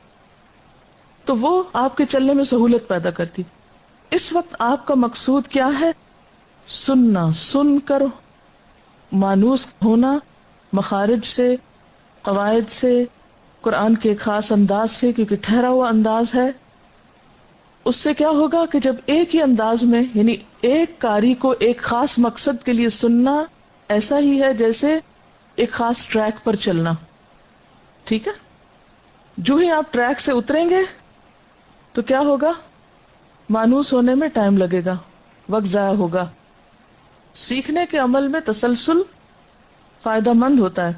تو وہ آپ کے چلنے میں سہولت پیدا کرتی. اس وقت آپ کا مقصود کیا ہے؟ سننا، سن کر مانوس ہونا، مخارج سے، قواعد سے، قرآن کے خاص انداز سے، کیونکہ ٹھہرا ہوا انداز ہے. اس سے کیا ہوگا کہ جب ایک ہی انداز میں، یعنی ایک قاری کو ایک خاص مقصد کے لیے سننا ایسا ہی ہے جیسے ایک خاص ٹریک پر چلنا. ٹھیک ہے. جو ہی آپ ٹریک سے اتریں گے تو کیا ہوگا؟ مانوس ہونے میں ٹائم لگے گا، وقت ضائع ہوگا. سیکھنے کے عمل میں تسلسل فائدہ مند ہوتا ہے،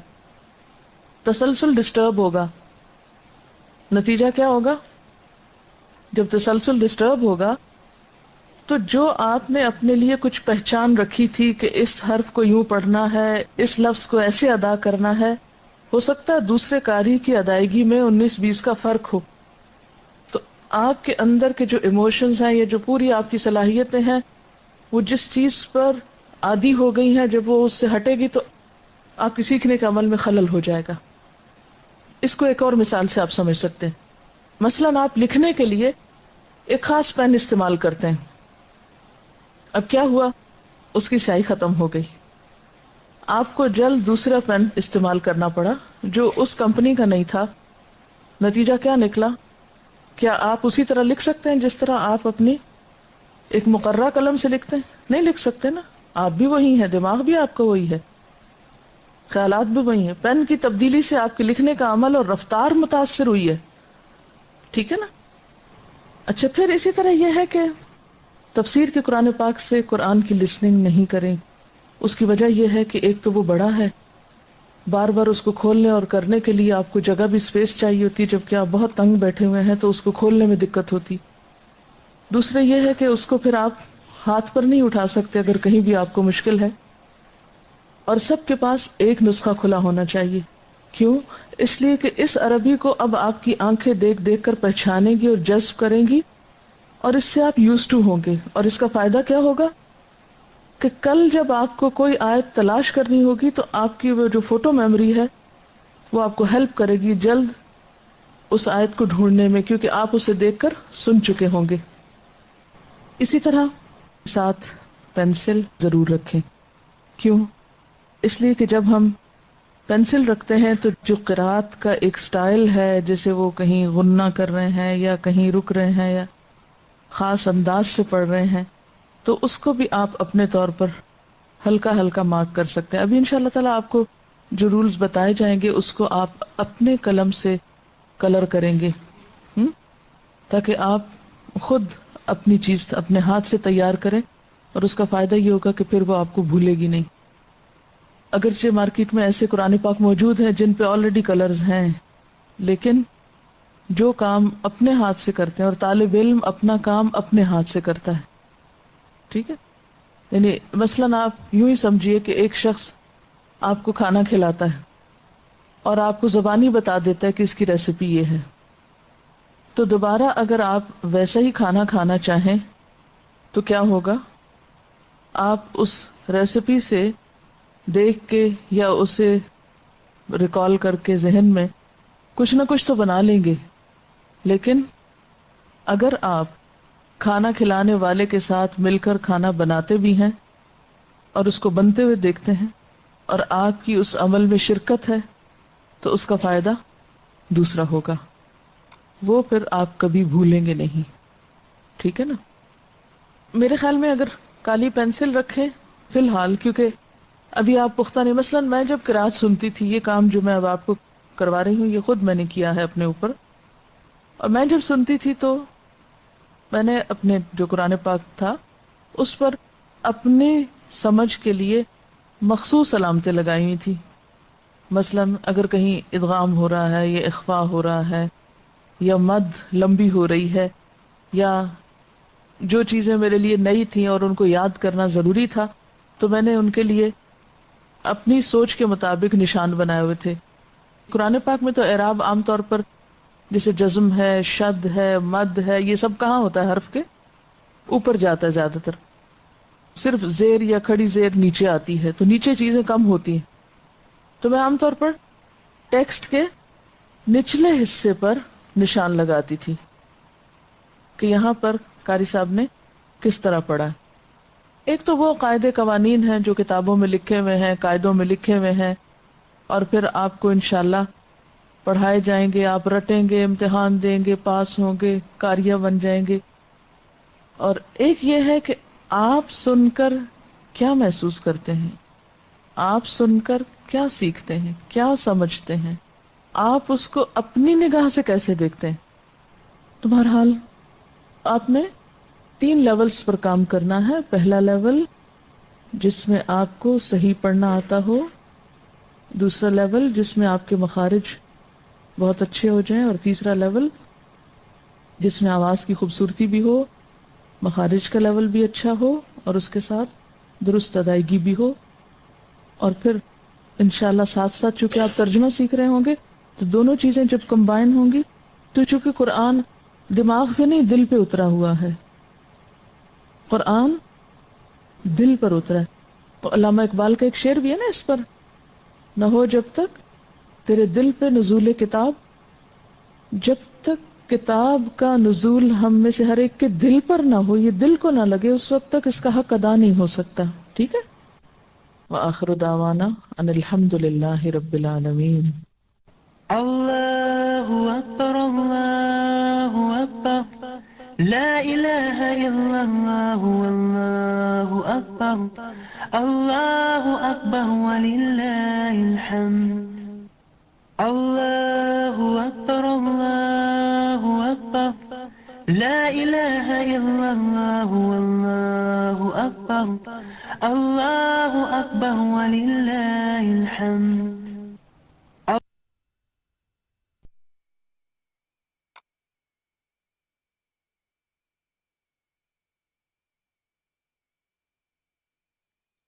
تسلسل ڈسٹرب ہوگا. نتیجہ کیا ہوگا؟ جب تسلسل ڈسٹرب ہوگا تو جو آپ نے اپنے لیے کچھ پہچان رکھی تھی کہ اس حرف کو یوں پڑھنا ہے، اس لفظ کو ایسے ادا کرنا ہے، ہو سکتا ہے دوسرے قاری کی ادائیگی میں 19-20 کا فرق ہو. تو آپ کے اندر کے جو ایموشنز ہیں، یہ جو پوری آپ کی صلاحیتیں ہیں، وہ جس چیز پر عادی ہو گئی ہیں، جب وہ اس سے ہٹے گی تو آپ کی سیکھنے کے عمل میں خلل ہو جائے گا. اس کو ایک اور مثال سے آپ سمجھ سکتے ہیں. مثلاً آپ لکھنے کے لیے ایک خاص پین استعمال کرتے ہیں. اب کیا ہوا؟ اس کی سیاہی ختم ہو گئی. آپ کو جلد دوسرا پین استعمال کرنا پڑا جو اس کمپنی کا نہیں تھا. نتیجہ کیا نکلا؟ کیا آپ اسی طرح لکھ سکتے ہیں جس طرح آپ اپنی ایک مقررہ قلم سے لکھتے ہیں؟ نہیں لکھ سکتے نا. آپ بھی وہی ہیں، دماغ بھی آپ کا وہی ہے، خیالات بھی وہی ہیں. پین کی تبدیلی سے آپ کے لکھنے کا عمل اور رفتار متاثر ہوئی ہے. ٹھیک ہے نا؟ اچھا، پھر اسی طرح یہ ہے کہ تفسیر کے قرآن پاک سے قرآن کی لسننگ نہیں کریں. اس کی وجہ یہ ہے کہ ایک تو وہ بڑا ہے، بار بار اس کو کھولنے اور کرنے کے لیے آپ کو جگہ بھی اسپیس چاہیے ہوتی ہے، جبکہ آپ بہت تنگ بیٹھے ہوئے ہیں تو اس کو کھولنے میں دقت ہوتی. دوسرا یہ ہے کہ اس کو پھر آپ ہاتھ پر نہیں اٹھا سکتے اگر کہیں بھی آپ کو مشکل ہے. اور سب کے پاس ایک نسخہ کھلا ہونا چاہیے. کیوں؟ اس لیے کہ اس عربی کو اب آپ کی آنکھیں دیکھ دیکھ کر پہچانیں گی اور جذب کریں گی، اور اس سے آپ یوز ٹو ہوں گے. اور اس کا فائدہ کیا ہوگا کہ کل جب آپ کو کوئی آیت تلاش کرنی ہوگی تو آپ کی وہ جو فوٹو میموری ہے وہ آپ کو ہیلپ کرے گی جلد اس آیت کو ڈھونڈنے میں، کیونکہ آپ اسے دیکھ کر سن چکے ہوں گے. اسی طرح ساتھ پینسل ضرور رکھیں. کیوں؟ اس لیے کہ جب ہم پینسل رکھتے ہیں تو جو قرات کا ایک سٹائل ہے، جیسے وہ کہیں غنہ کر رہے ہیں یا کہیں رک رہے ہیں یا خاص انداز سے پڑھ رہے ہیں، تو اس کو بھی آپ اپنے طور پر ہلکا ہلکا مارک کر سکتے ہیں. ابھی انشاءاللہ تعالیٰ آپ کو جو رولز بتائے جائیں گے اس کو آپ اپنے قلم سے کلر کریں گے، تاکہ آپ خود اپنی چیز اپنے ہاتھ سے تیار کریں، اور اس کا فائدہ یہ ہوگا کہ پھر وہ آپ کو بھولے گی نہیں. اگرچہ مارکیٹ میں ایسے قرآن پاک موجود ہیں جن پہ آلریڈی کلرز ہیں، لیکن جو کام اپنے ہاتھ سے کرتے ہیں، اور طالب علم اپنا کام اپنے ہاتھ سے کرتا ہے. ٹھیک ہے؟ یعنی مثلاً آپ یوں ہی سمجھیے کہ ایک شخص آپ کو کھانا کھلاتا ہے اور آپ کو زبانی بتا دیتا ہے کہ اس کی ریسیپی یہ ہے، تو دوبارہ اگر آپ ویسا ہی کھانا کھانا چاہیں تو کیا ہوگا؟ آپ اس ریسیپی سے دیکھ کے یا اسے ریکال کر کے ذہن میں کچھ نہ کچھ تو بنا لیں گے. لیکن اگر آپ کھانا کھلانے والے کے ساتھ مل کر کھانا بناتے بھی ہیں اور اس کو بنتے ہوئے دیکھتے ہیں اور آپ کی اس عمل میں شرکت ہے، تو اس کا فائدہ دوسرا ہوگا، وہ پھر آپ کبھی بھولیں گے نہیں. ٹھیک ہے نا؟ میرے خیال میں اگر کالی پینسل رکھیں فی الحال، کیونکہ ابھی آپ پختہ نہیں. مثلا میں جب قرات سنتی تھی، یہ کام جو میں اب آپ کو کروا رہی ہوں یہ خود میں نے کیا ہے اپنے اوپر، اور میں جب سنتی تھی تو میں نے اپنے جو قرآن پاک تھا اس پر اپنے سمجھ کے لیے مخصوص علامتیں لگائی ہوئی تھی. مثلا اگر کہیں ادغام ہو رہا ہے یا اخفا ہو رہا ہے یا مد لمبی ہو رہی ہے، یا جو چیزیں میرے لیے نئی تھیں اور ان کو یاد کرنا ضروری تھا، تو میں نے ان کے لیے اپنی سوچ کے مطابق نشان بنائے ہوئے تھے. قرآن پاک میں تو اعراب عام طور پر جیسے جزم ہے، شد ہے، مد ہے، یہ سب کہاں ہوتا ہے؟ حرف کے اوپر جاتا ہے زیادہ تر، صرف زیر یا کھڑی زیر نیچے آتی ہے، تو نیچے چیزیں کم ہوتی ہیں. تو میں عام طور پر ٹیکسٹ کے نچلے حصے پر نشان لگاتی تھی کہ یہاں پر قاری صاحب نے کس طرح پڑھا. ایک تو وہ قاعدے قوانین ہیں جو کتابوں میں لکھے ہوئے ہیں، قاعدوں میں لکھے ہوئے ہیں، اور پھر آپ کو انشاءاللہ پڑھائے جائیں گے، آپ رٹیں گے، امتحان دیں گے، پاس ہوں گے، قاریہ بن جائیں گے. اور ایک یہ ہے کہ آپ سن کر کیا محسوس کرتے ہیں، آپ سن کر کیا سیکھتے ہیں، کیا سمجھتے ہیں، آپ اس کو اپنی نگاہ سے کیسے دیکھتے ہیں. تو بہرحال آپ نے 3 لیولز پر کام کرنا ہے. پہلا لیول جس میں آپ کو صحیح پڑھنا آتا ہو، دوسرا لیول جس میں آپ کے مخارج بہت اچھے ہو جائیں، اور تیسرا لیول جس میں آواز کی خوبصورتی بھی ہو، مخارج کا لیول بھی اچھا ہو، اور اس کے ساتھ درست ادائیگی بھی ہو. اور پھر انشاءاللہ ساتھ ساتھ چونکہ آپ ترجمہ سیکھ رہے ہوں گے تو دونوں چیزیں جب کمبائن ہوں گی، تو چونکہ قرآن دماغ پہ نہیں دل پہ اترا ہوا ہے، قرآن دل پر اترا ہے. تو علامہ اقبال کا ایک شعر بھی ہے نا اس پر، نہ ہو جب تک تیرے دل پہ نزول کتاب، جب تک کتاب کا نزول ہم میں سے ہر ایک کے دل پر نہ ہو، یہ دل کو نہ لگے، اس وقت تک اس کا حق ادا نہیں ہو سکتا. ٹھیک ہے؟ وآخر دعوانا ان الحمد للہ رب العالمین.
اللہ اکبر لا إله إلا الله والله أكبر الله أكبر ولله الحمد الله أكبر الله أكبر لا إله إلا الله والله أكبر الله أكبر ولله الحمد.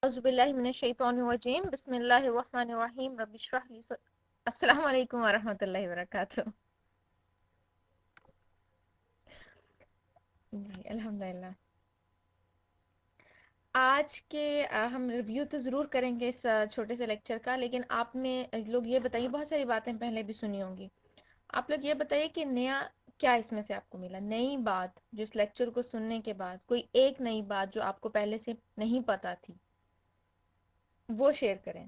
أعوذ بالله من الشيطان الرجيم بسم الله الرحمن الرحيم رب اشرح لي السلام علیکم ورحمۃ اللہ وبرکاتہ. جی الحمدللہ. آج کے ہم ریویو تو ضرور کریں گے اس چھوٹے سے لیکچر کا، لیکن آپ میں لوگ یہ بتائیے، بہت ساری باتیں پہلے بھی سنی ہوں گی، آپ لوگ یہ بتائیے کہ نیا کیا اس میں سے آپ کو ملا، نئی بات جو اس لیکچر کو سننے کے بعد، کوئی ایک نئی بات جو آپ کو پہلے سے نہیں پتا تھی وہ شیئر کریں.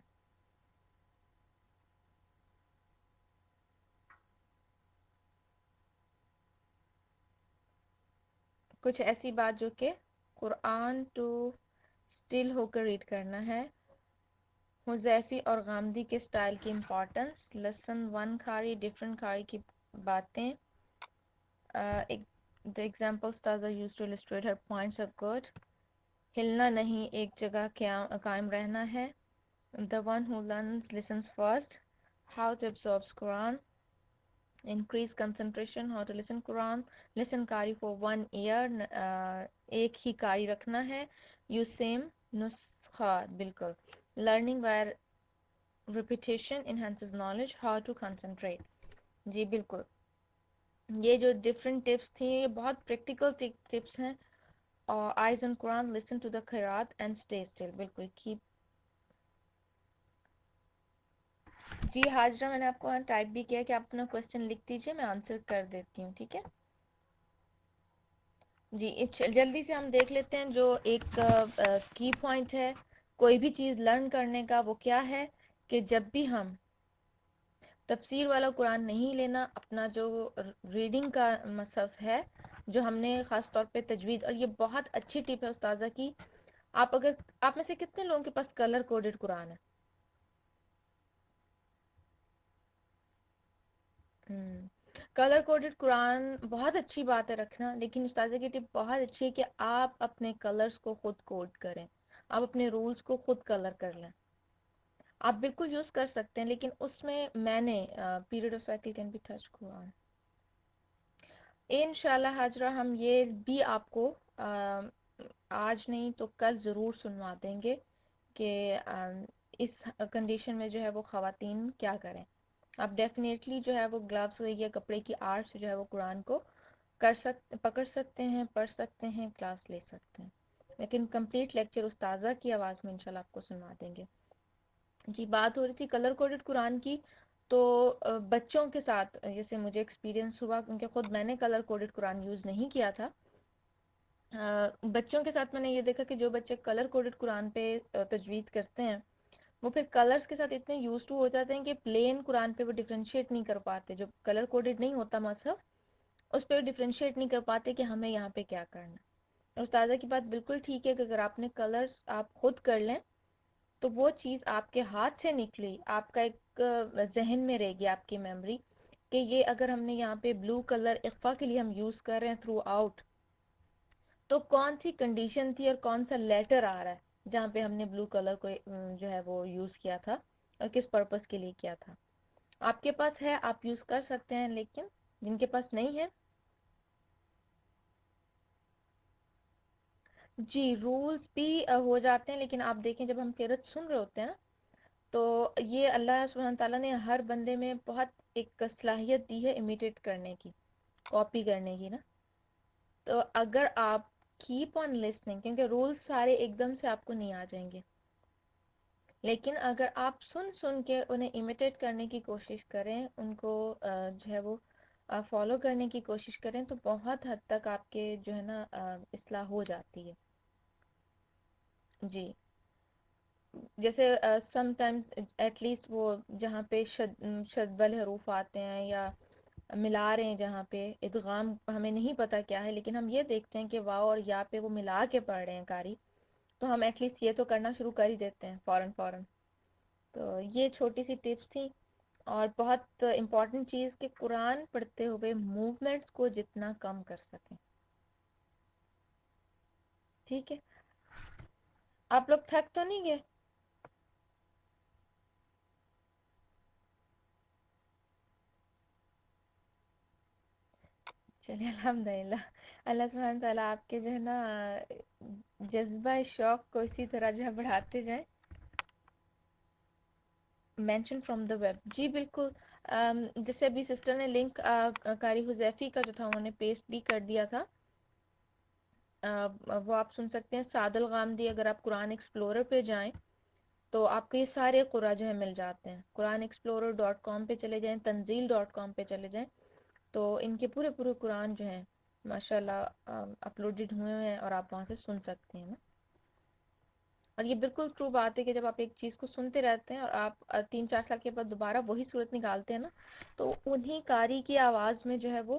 کچھ ایسی بات جو کہ قرآن ٹو اسٹل ہو کر ریڈ کرنا ہے. حذیفی اور غامدی کے سٹائل کی importance, lesson 1 Khari different Khari کی باتیں، the example stars are used to illustrate her points are good. ہلنا نہیں، ایک جگہ قائم رہنا ہے. the one who learns listens first. how to absorb Quran. increase concentration. how to listen Quran. listen قاری for 1 year. ایک ہی قاری رکھنا ہے. use same نسخہ. بالکل. learning by repetition enhances knowledge. how to concentrate. جی بالکل. یہ جو ڈفرینٹ ٹپس تھیں یہ بہت پریکٹیکل ٹپس ہیں. eyes on Quran, listen to the قرات and stay still. بالکل. keep. جی حاجرہ میں نے آپ کو ٹائپ بھی کیا کہ آپ اپنا کوسچن لکھ دیجئے، میں آنسر کر دیتی ہوں. ٹھیک ہے جی. جلدی سے ہم دیکھ لیتے ہیں جو ایک کی پوائنٹ ہے کوئی بھی چیز لرن کرنے کا، وہ کیا ہے کہ جب بھی ہم تفسیر والا قرآن نہیں لینا، اپنا جو ریڈنگ کا مصحف ہے جو ہم نے خاص طور پہ تجوید، اور یہ بہت اچھی ٹپ ہے استاذہ کی، آپ میں سے کتنے لوگوں کے پاس کلر کوڈڈ قرآن ہے؟ کلر کوڈڈ قرآن بہت اچھی بات ہے رکھنا، لیکن استاذہ کی ٹپ بہت اچھی ہے کہ آپ اپنے کلرز کو خود کوڈ کریں، آپ اپنے رولز کو خود کلر کر لیں. آپ بالکل یوز کر سکتے ہیں، لیکن اس میں نے period of cycle can be touch قرآن. انشاءاللہ حاجرہ ہم یہ بھی آپ کو آج نہیں تو کل ضرور سنوا دیں گے کہ اس کنڈیشن میں جو ہے وہ خواتین کیا کریں. آپ ڈیفینیٹلی جو ہے وہ گلوز یا کپڑے کی آرٹ سے جو ہے وہ قرآن کو پکڑ سکتے ہیں، پڑھ سکتے ہیں، کلاس لے سکتے ہیں، لیکن کمپلیٹ لیکچر استاذہ کی آواز میں انشاءاللہ آپ کو سنوا دیں گے. جی بات ہو رہی تھی کلر کوڈڈ قرآن کی، تو بچوں کے ساتھ جیسے مجھے ایکسپیرینس ہوا، کیونکہ خود میں نے کلر کوڈڈ قرآن یوز نہیں کیا تھا. بچوں کے ساتھ میں نے یہ دیکھا کہ جو بچے کلر کوڈڈ قرآن پہ تجوید کرتے ہیں وہ پھر کلرز کے ساتھ اتنے یوز ٹو ہو جاتے ہیں کہ پلین قرآن پہ وہ ڈفرینشیٹ نہیں کر پاتے، جو کلر کوڈڈ نہیں ہوتا مصحف اس پہ ڈفرینشیٹ نہیں کر پاتے کہ ہمیں یہاں پہ کیا کرنا. اور استاذہ کی بات بالکل ٹھیک ہے کہ اگر آپ نے کلرز آپ خود کر لیں تو وہ چیز آپ کے ہاتھ سے نکلی، آپ کا ایک ذہن میں رہے گی، آپ کی میموری، کہ یہ اگر ہم نے یہاں پہ بلو کلر اخفا کے لیے ہم یوز کر رہے ہیں تھرو آؤٹ، تو کون سی کنڈیشن تھی اور کون سا لیٹر آ رہا ہے جہاں پہ ہم نے بلو کلر کو جو ہے وہ یوز کیا تھا اور کس پرپس کے لیے کیا تھا. آپ کے پاس ہے آپ یوز کر سکتے ہیں، لیکن جن کے پاس نہیں ہے جی رولز بھی ہو جاتے ہیں، لیکن آپ دیکھیں جب ہم قرات سن رہے ہوتے ہیں نا تو یہ اللہ سبحانہ تعالیٰ نے ہر بندے میں بہت ایک صلاحیت دی ہے امیٹیٹ کرنے کی، کاپی کرنے کی نا. تو اگر آپ کیپ آن لسننگ، کیونکہ رولز سارے ایک دم سے آپ کو نہیں آ جائیں گے، لیکن اگر آپ سن کے انہیں امیٹیٹ کرنے کی کوشش کریں، ان کو جو ہے وہ فالو کرنے کی کوشش کریں، تو بہت حد تک آپ کے جو ہے نا اصلاح ہو جاتی ہے. جی جیسے سم ٹائمز ایٹ لیسٹ وہ جہاں پہ شد والے حروف آتے ہیں یا ملا رہے ہیں جہاں پہ ادغام ہمیں نہیں پتہ کیا ہے، لیکن ہم یہ دیکھتے ہیں کہ واو اور یا پہ وہ ملا کے پڑھ رہے ہیں قاری، تو ہم ایٹ لیسٹ یہ تو کرنا شروع کر ہی دیتے ہیں فوراً. تو یہ چھوٹی سی ٹپس تھی، اور بہت امپورٹنٹ چیز کہ قرآن پڑھتے ہوئے موومنٹس کو جتنا کم کر سکیں. ٹھیک ہے، آپ لوگ تھک تو نہیں گئے؟ چلیے الحمدللہ. اللہ سبحانہ تعالیٰ آپ کے جو ہے نا جذبہ شوق کو اسی طرح جو ہے بڑھاتے جائیں. مینشن فرام دا ویب، جی بالکل. جیسے ابھی سسٹر نے لنک قاری حذیفی کا جو تھا انہوں نے پیسٹ بھی کر دیا تھا، وہ آپ سن سکتے ہیں. سعد الغامدی، اگر آپ قرآن ایکسپلورر پہ جائیں تو آپ کو یہ سارے قرآن جو ہے مل جاتے ہیں. قرآن ایکسپلورر .com پہ چلے جائیں، تنزیل.com پہ چلے جائیں، تو ان کے پورے قرآن جو ہیں ماشاءاللہ اپلوڈڈ ہوئے ہیں اور آپ وہاں سے سن سکتے ہیں نا. اور یہ بالکل ٹرو بات ہے کہ جب آپ ایک چیز کو سنتے رہتے ہیں اور آپ 3-4 سال کے بعد دوبارہ وہی صورت نکالتے ہیں نا، تو انہی قاری کی آواز میں جو ہے وہ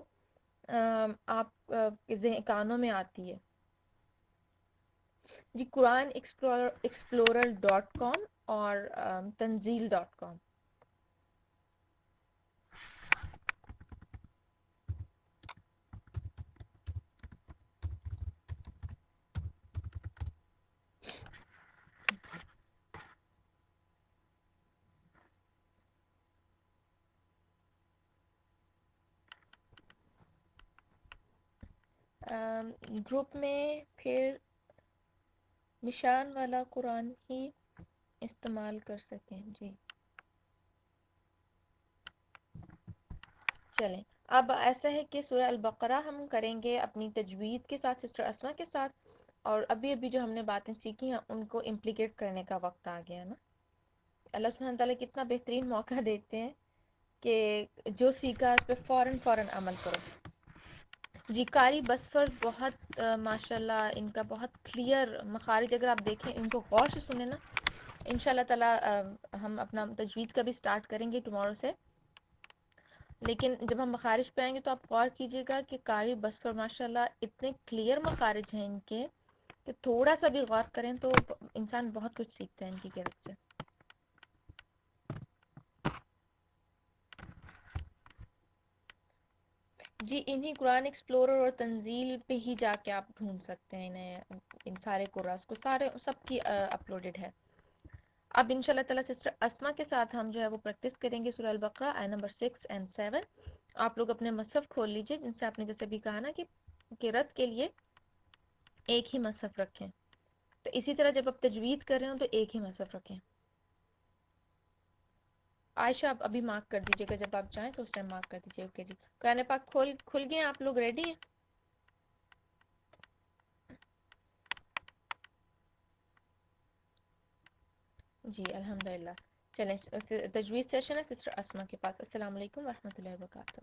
آپ کے کانوں میں آتی ہے. جی قرآن ایکسپلورر .com اور تنزیل.com. گروپ میں پھر نشان والا قرآن ہی استعمال کر سکیں. جی چلیں، اب ایسا ہے کہ سورہ البقرہ ہم کریں گے اپنی تجوید کے ساتھ سسٹر اسما کے ساتھ، اور ابھی جو ہم نے باتیں سیکھی ہیں ان کو امپلیکیٹ کرنے کا وقت آ گیا نا. اللہ سبحانہ تعالیٰ کتنا بہترین موقع دیتے ہیں کہ جو سیکھا اس پہ فوراً عمل کرو. جی قاری بسفر بہت ماشاءاللہ ان کا بہت کلیئر مخارج، اگر آپ دیکھیں ان کو غور سے سنیں نا، انشاءاللہ تعالیٰ ہم اپنا تجوید کا بھی سٹارٹ کریں گے ٹمارو سے. لیکن جب ہم مخارج پہ آئیں گے تو آپ غور کیجئے گا کہ قاری بسفر ماشاءاللہ اتنے کلیئر مخارج ہیں ان کے کہ تھوڑا سا بھی غور کریں تو انسان بہت کچھ سیکھتا ہے ان کی قرت سے. جی انہی قرآن ایکسپلورر اور تنزیل پہ ہی جا کے آپ ڈھونڈ سکتے ہیں انہیں، ان سارے قرآن کو سب کی اپلوڈڈ ہے. اب انشاءاللہ تعالیٰ سسٹر اسما کے ساتھ ہم جو ہے وہ پریکٹس کریں گے سورہ البقرہ آیت نمبر 6 اور 7. آپ لوگ اپنے مصحف کھول لیجئے، جن سے آپ نے جیسے بھی کہا نا کہ قرات کے لیے ایک ہی مصحف رکھیں، تو اسی طرح جب آپ تجوید کر رہے ہوں تو ایک ہی مصحف رکھیں. عائشہ آپ ابھی مارک کر دیجئے گا، جب آپ چاہیں تو اس ٹائم مارک کر دیجئے. اوکے جی قرآن پاک کھل گئے، آپ لوگ ریڈی ہیں؟ جی الحمدللہ. چلیں تجوید سیشن ہے سسٹر اسما کے پاس. السلام علیکم ورحمۃ اللہ وبرکاتہ.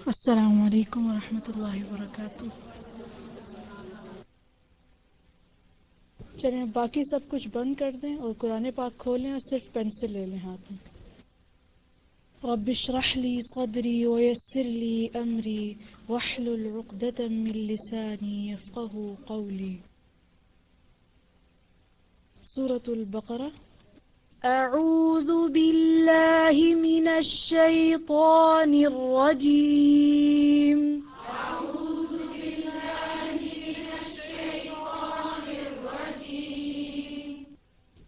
السلام علیکم ورحمۃ اللہ وبرکاتہ. چلیں باقی سب کچھ بند کر دیں اور قرآن پاک کھولیں اور صرف پینسل لے لیں ہاتھ میں. رب اشرح لي صدري ويسر لي أمري واحلل عقدة من لساني يفقه قولي. سورة البقرة. أعوذ بالله من الشيطان الرجيم.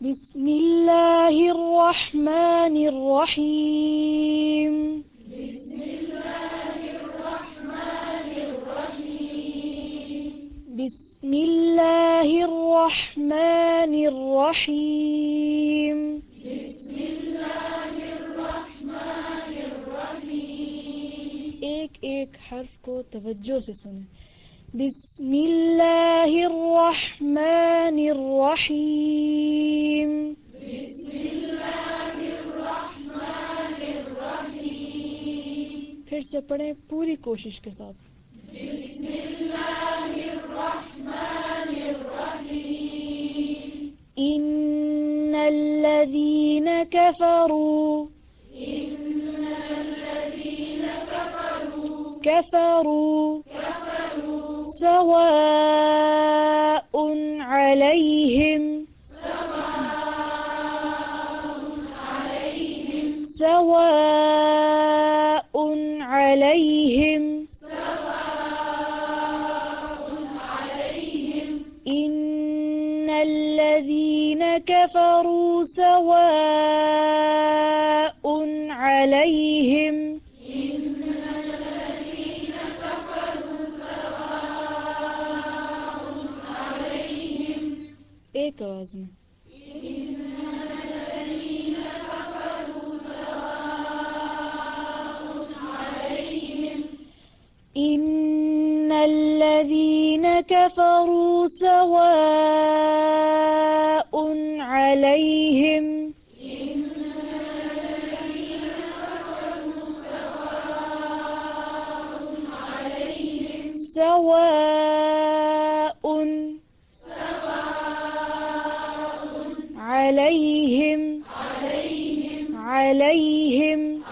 بسم الله الرحمن الرحيم. بسم الله الرحمن الرحيم. بسم الله الرحمن الرحيم. بسم الله الرحمن الرحيم. ایک حرف کو توجہ سے سنیں. بسم الله الرحمن الرحيم. بسم الله الرحمن الرحيم. پھر سے پڑھیں پوری کوشش کے ساتھ. بسم الله كفروا سواء عليهم إن الذين كفروا سواء عليهم ایک آواز میں إن الذين كفروا سواء عليهم سواء عليهم عليهم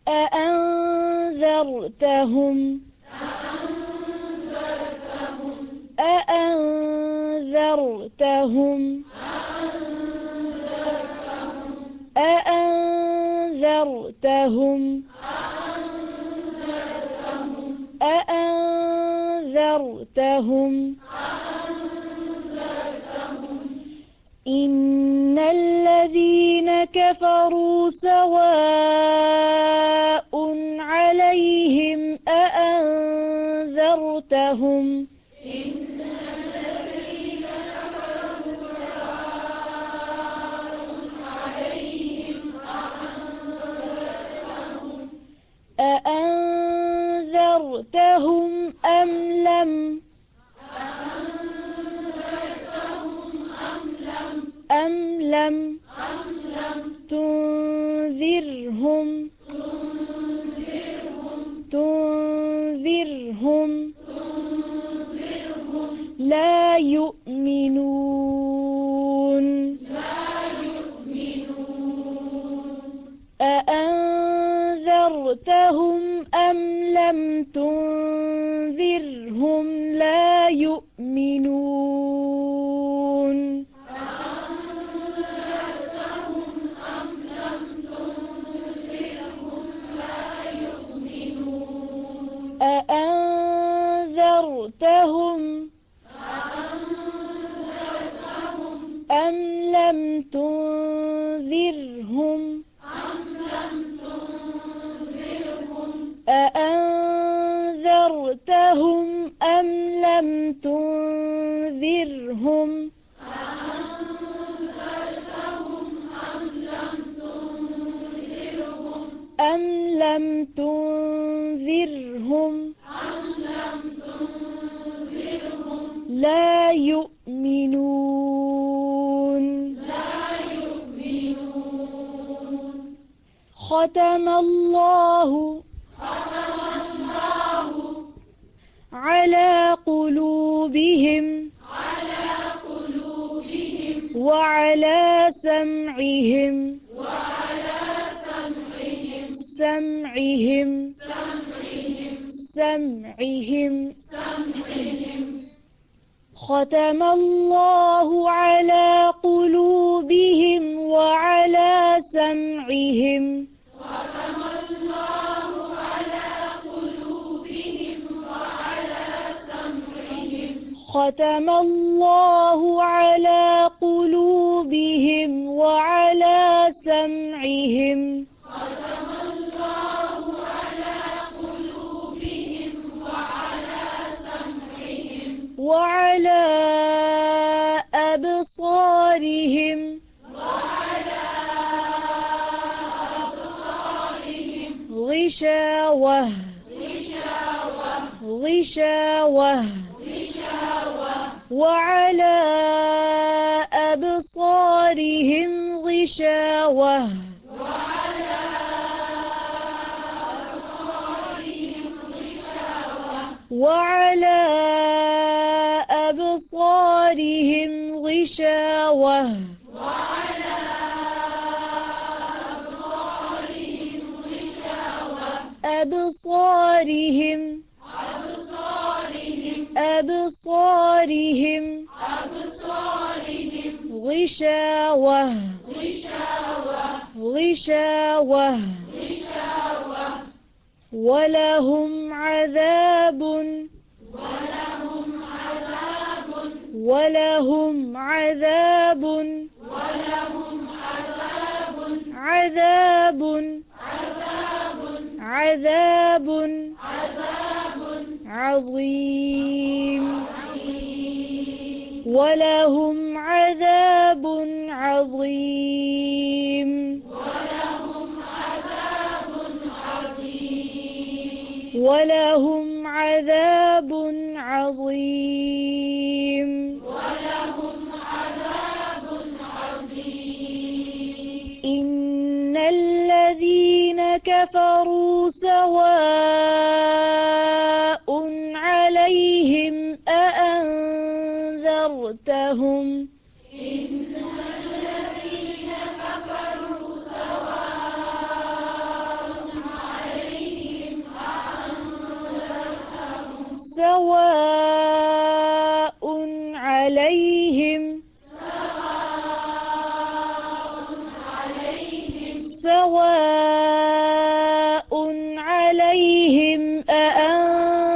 أأنذرتهم إن الذين كفروا سواء عليهم أأنذرتهم أأنذرتهم أم لم تنذرهم لا يؤمنون أأنذرتهم أم لم تنذرهم لا يؤمنون أأنذرتهم أم لم تنذرهم أأنذرتهم أم لم تنذرهم لا يؤمنون ختم الله على قلوبهم وعلى سمعهم ختم الله على قلوبهم وعلى سمعهم ختم الله على قلوبهم وعلى سمعهم وعلى أبصارهم غشاوة وعلى أبصارهم غشاوة وعلى أبصارهم غشاوة أبصارهم غشاوة ولهم عذاب عظيم ولهم عذاب عظيم ولهم عذاب عظيم إن الذين كفروا سواء عليهم أأنذرتهم سواء عليهم أأنذرتهم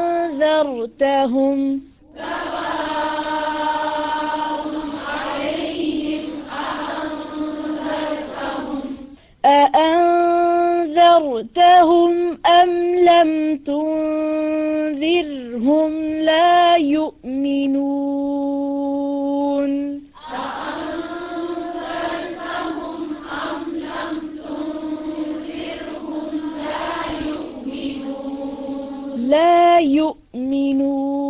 أأنذرتهم أم لم تنذرهم لا يؤمنون لا يؤمنون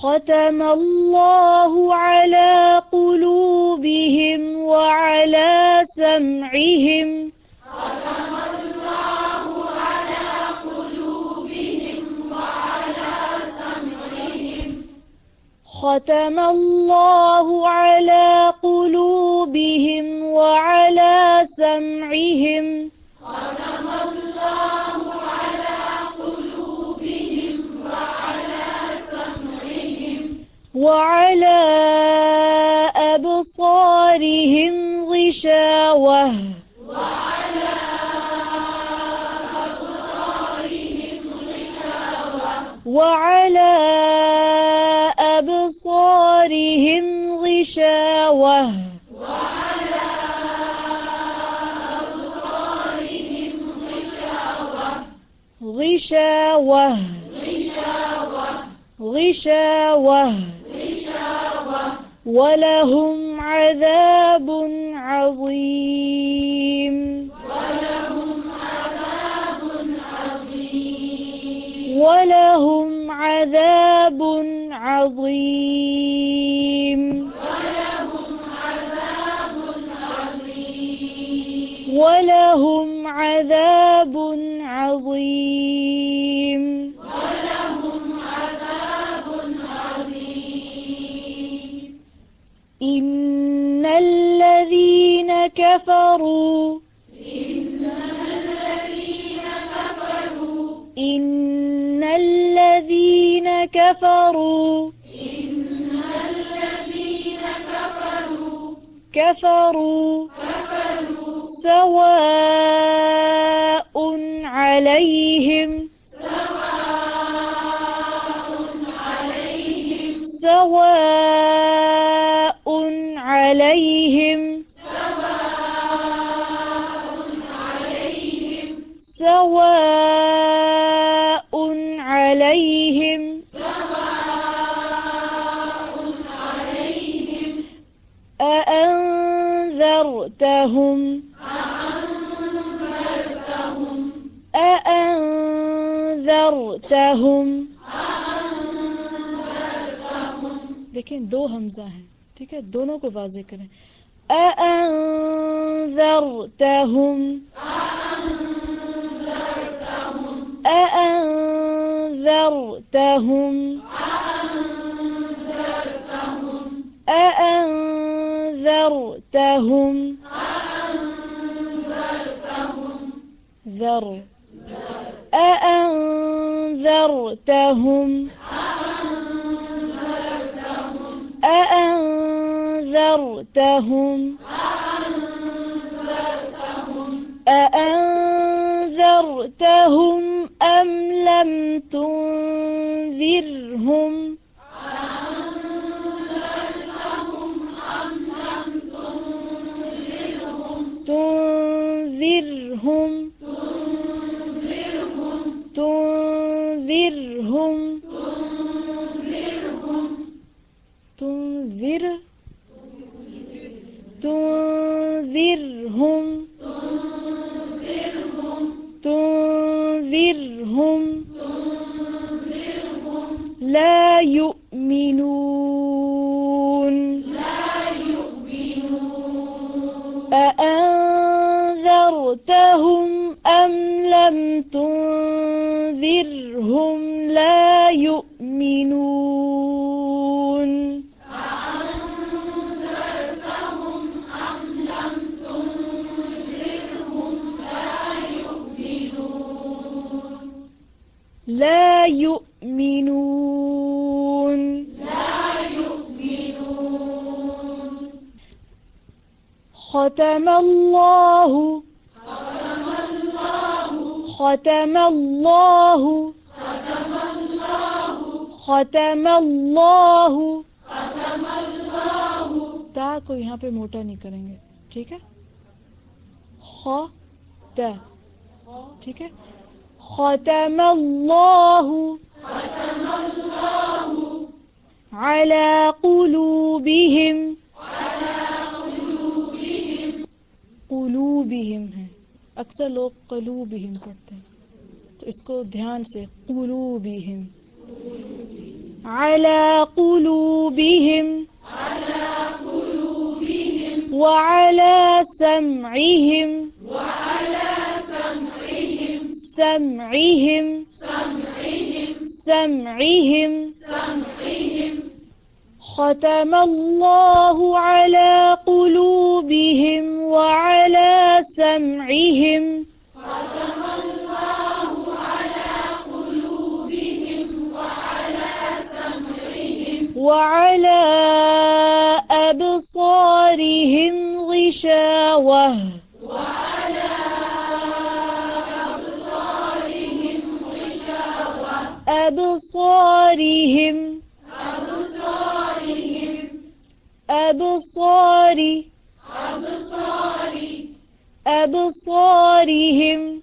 ختم الله على قلوبهم وعلى سمعهم ختم الله على قلوبهم وعلى سمعهم وعلى أبصارهم غشاوة وعلى أبصارهم غشاوة غشاوة ولهم عذاب عظيم ولهم عذاب عظيم ولهم عذاب عظيم إن الذين كفروا إن الذين كفروا سواء عليهم أأنذرتهم دیکھیں دو حمزہ ہیں، ٹھیک ہے، دونوں کو واضح کریں. أأنذرتهم أأنذرتهم أأنذرتهم ذر أأنذرتهم أأنذرتهم أأنذرتهم أم لم تنذرهم تنذرهم تنذرهم تنذر تنذرهم تنذرهم لا يؤمنون أأنذرتهم أم لم تنذرهم لا يؤمنون لا يؤمنون ختم الله ختم الله ختم الله تا کو یہاں پہ موٹا نہیں کریں گے، ٹھیک ہے؟ ٹھیک ہے؟ ختم اللہ على قلوبهم قلوبهم ہے، اکثر لوگ قلوبهم پڑھتے ہیں، تو اس کو دھیان سے قلوبهم على قلوبهم وعلى سمعهم سمعهم سمعهم ختم الله على قلوبهم وعلى سمعهم وعلى أبصارهم غشاوة أبصارهم أبصارهم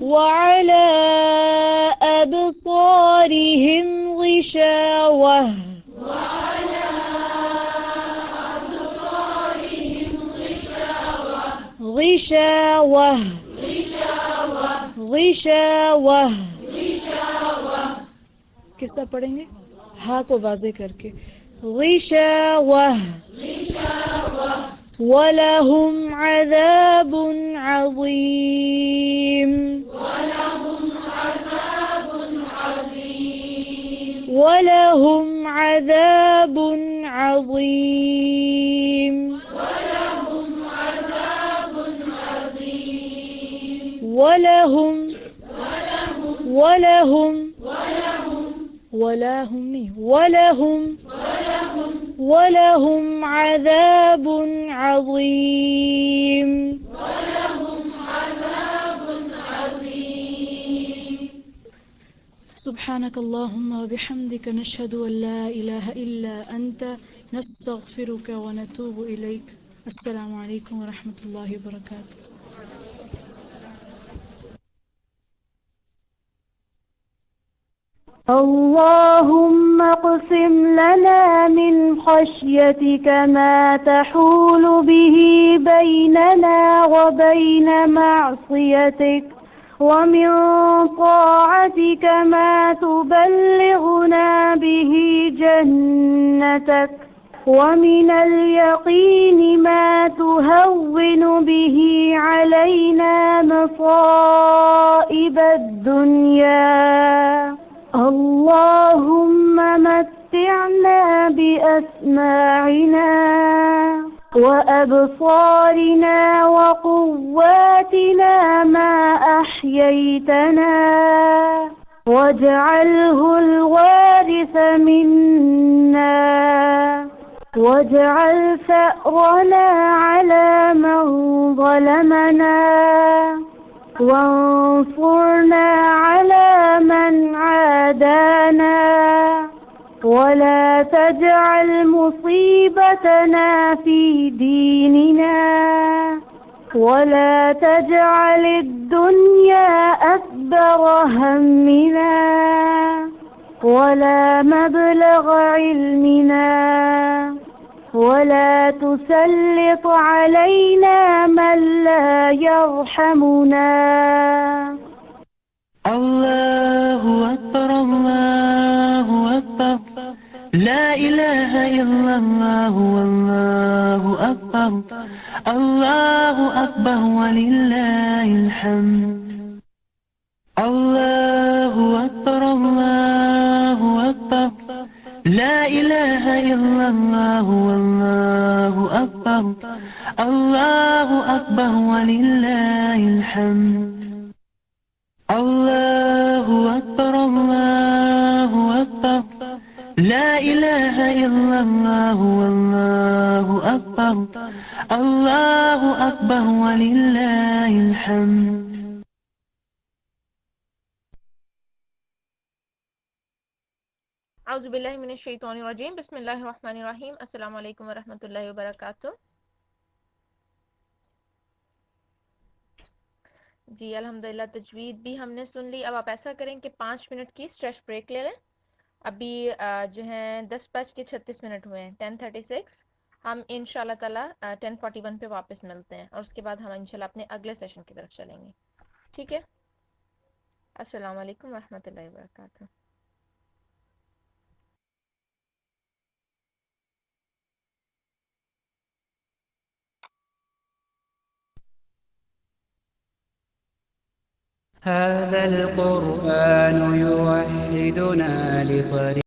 وعلى أبصارهم غشاوة غشاوة غشاوة کس طرح پڑھیں گے؟ ہا کو واضح کر کے غشاوة وَلَهُمْ عَذَابٌ عَظِيمٌ وَلَهُمْ عَذَابٌ عَظِيمٌ وَلَهُمْ عَذَابٌ عَظِيمٌ وَلَهُمْ عذاب عظيم سبحانك اللهم وبحمدك نشهد أن لا إله إلا أنت نستغفرك ونتوب إليك. السلام عليكم ورحمة الله وبركاته.
اللهم اقسم لنا من خشيتك ما تحول به بيننا وبين معصيتك ومن طاعتك ما تبلغنا به جنتك ومن اليقين ما تهون به علينا مصائب الدنيا اللهم متعنا بأسماعنا وأبصارنا وقواتنا ما أحييتنا واجعله الوارث منا واجعل ثأرنا على من ظلمنا وانصرنا على من عادانا ولا تجعل مصيبتنا في ديننا ولا تجعل الدنيا أكبر همنا ولا مبلغ علمنا ولا تسلط علينا من لا يرحمنا.
الله أكبر الله أكبر لا إله إلا الله والله أكبر الله أكبر ولله الحمد. الله أكبر الله أكبر لا إله إلا الله والله أكبر الله أكبر ولله الحمد. الله أكبر الله أكبر لا إله إلا الله والله أكبر الله أكبر ولله الحمد.
اعوذ باللہ من الشیطان الرجیم بسم اللہ الرحمن الرحیم السلام علیکم ورحمۃ اللہ وبرکاتہ. جی الحمدللہ تجوید بھی ہم نے سن لی. اب آپ ایسا کریں کہ 5 منٹ کی اسٹریچ بریک لے لیں. ابھی جو ہیں 10:36 ہوئے ہیں 10:36. ہم انشاءاللہ تعالی 10:41 پہ واپس ملتے ہیں اور اس کے بعد ہم انشاءاللہ اپنے اگلے سیشن کی طرف چلیں گے. ٹھیک ہے. السلام علیکم ورحمۃ اللہ وبرکاتہ.
هذا القرآن يوحدنا لطريق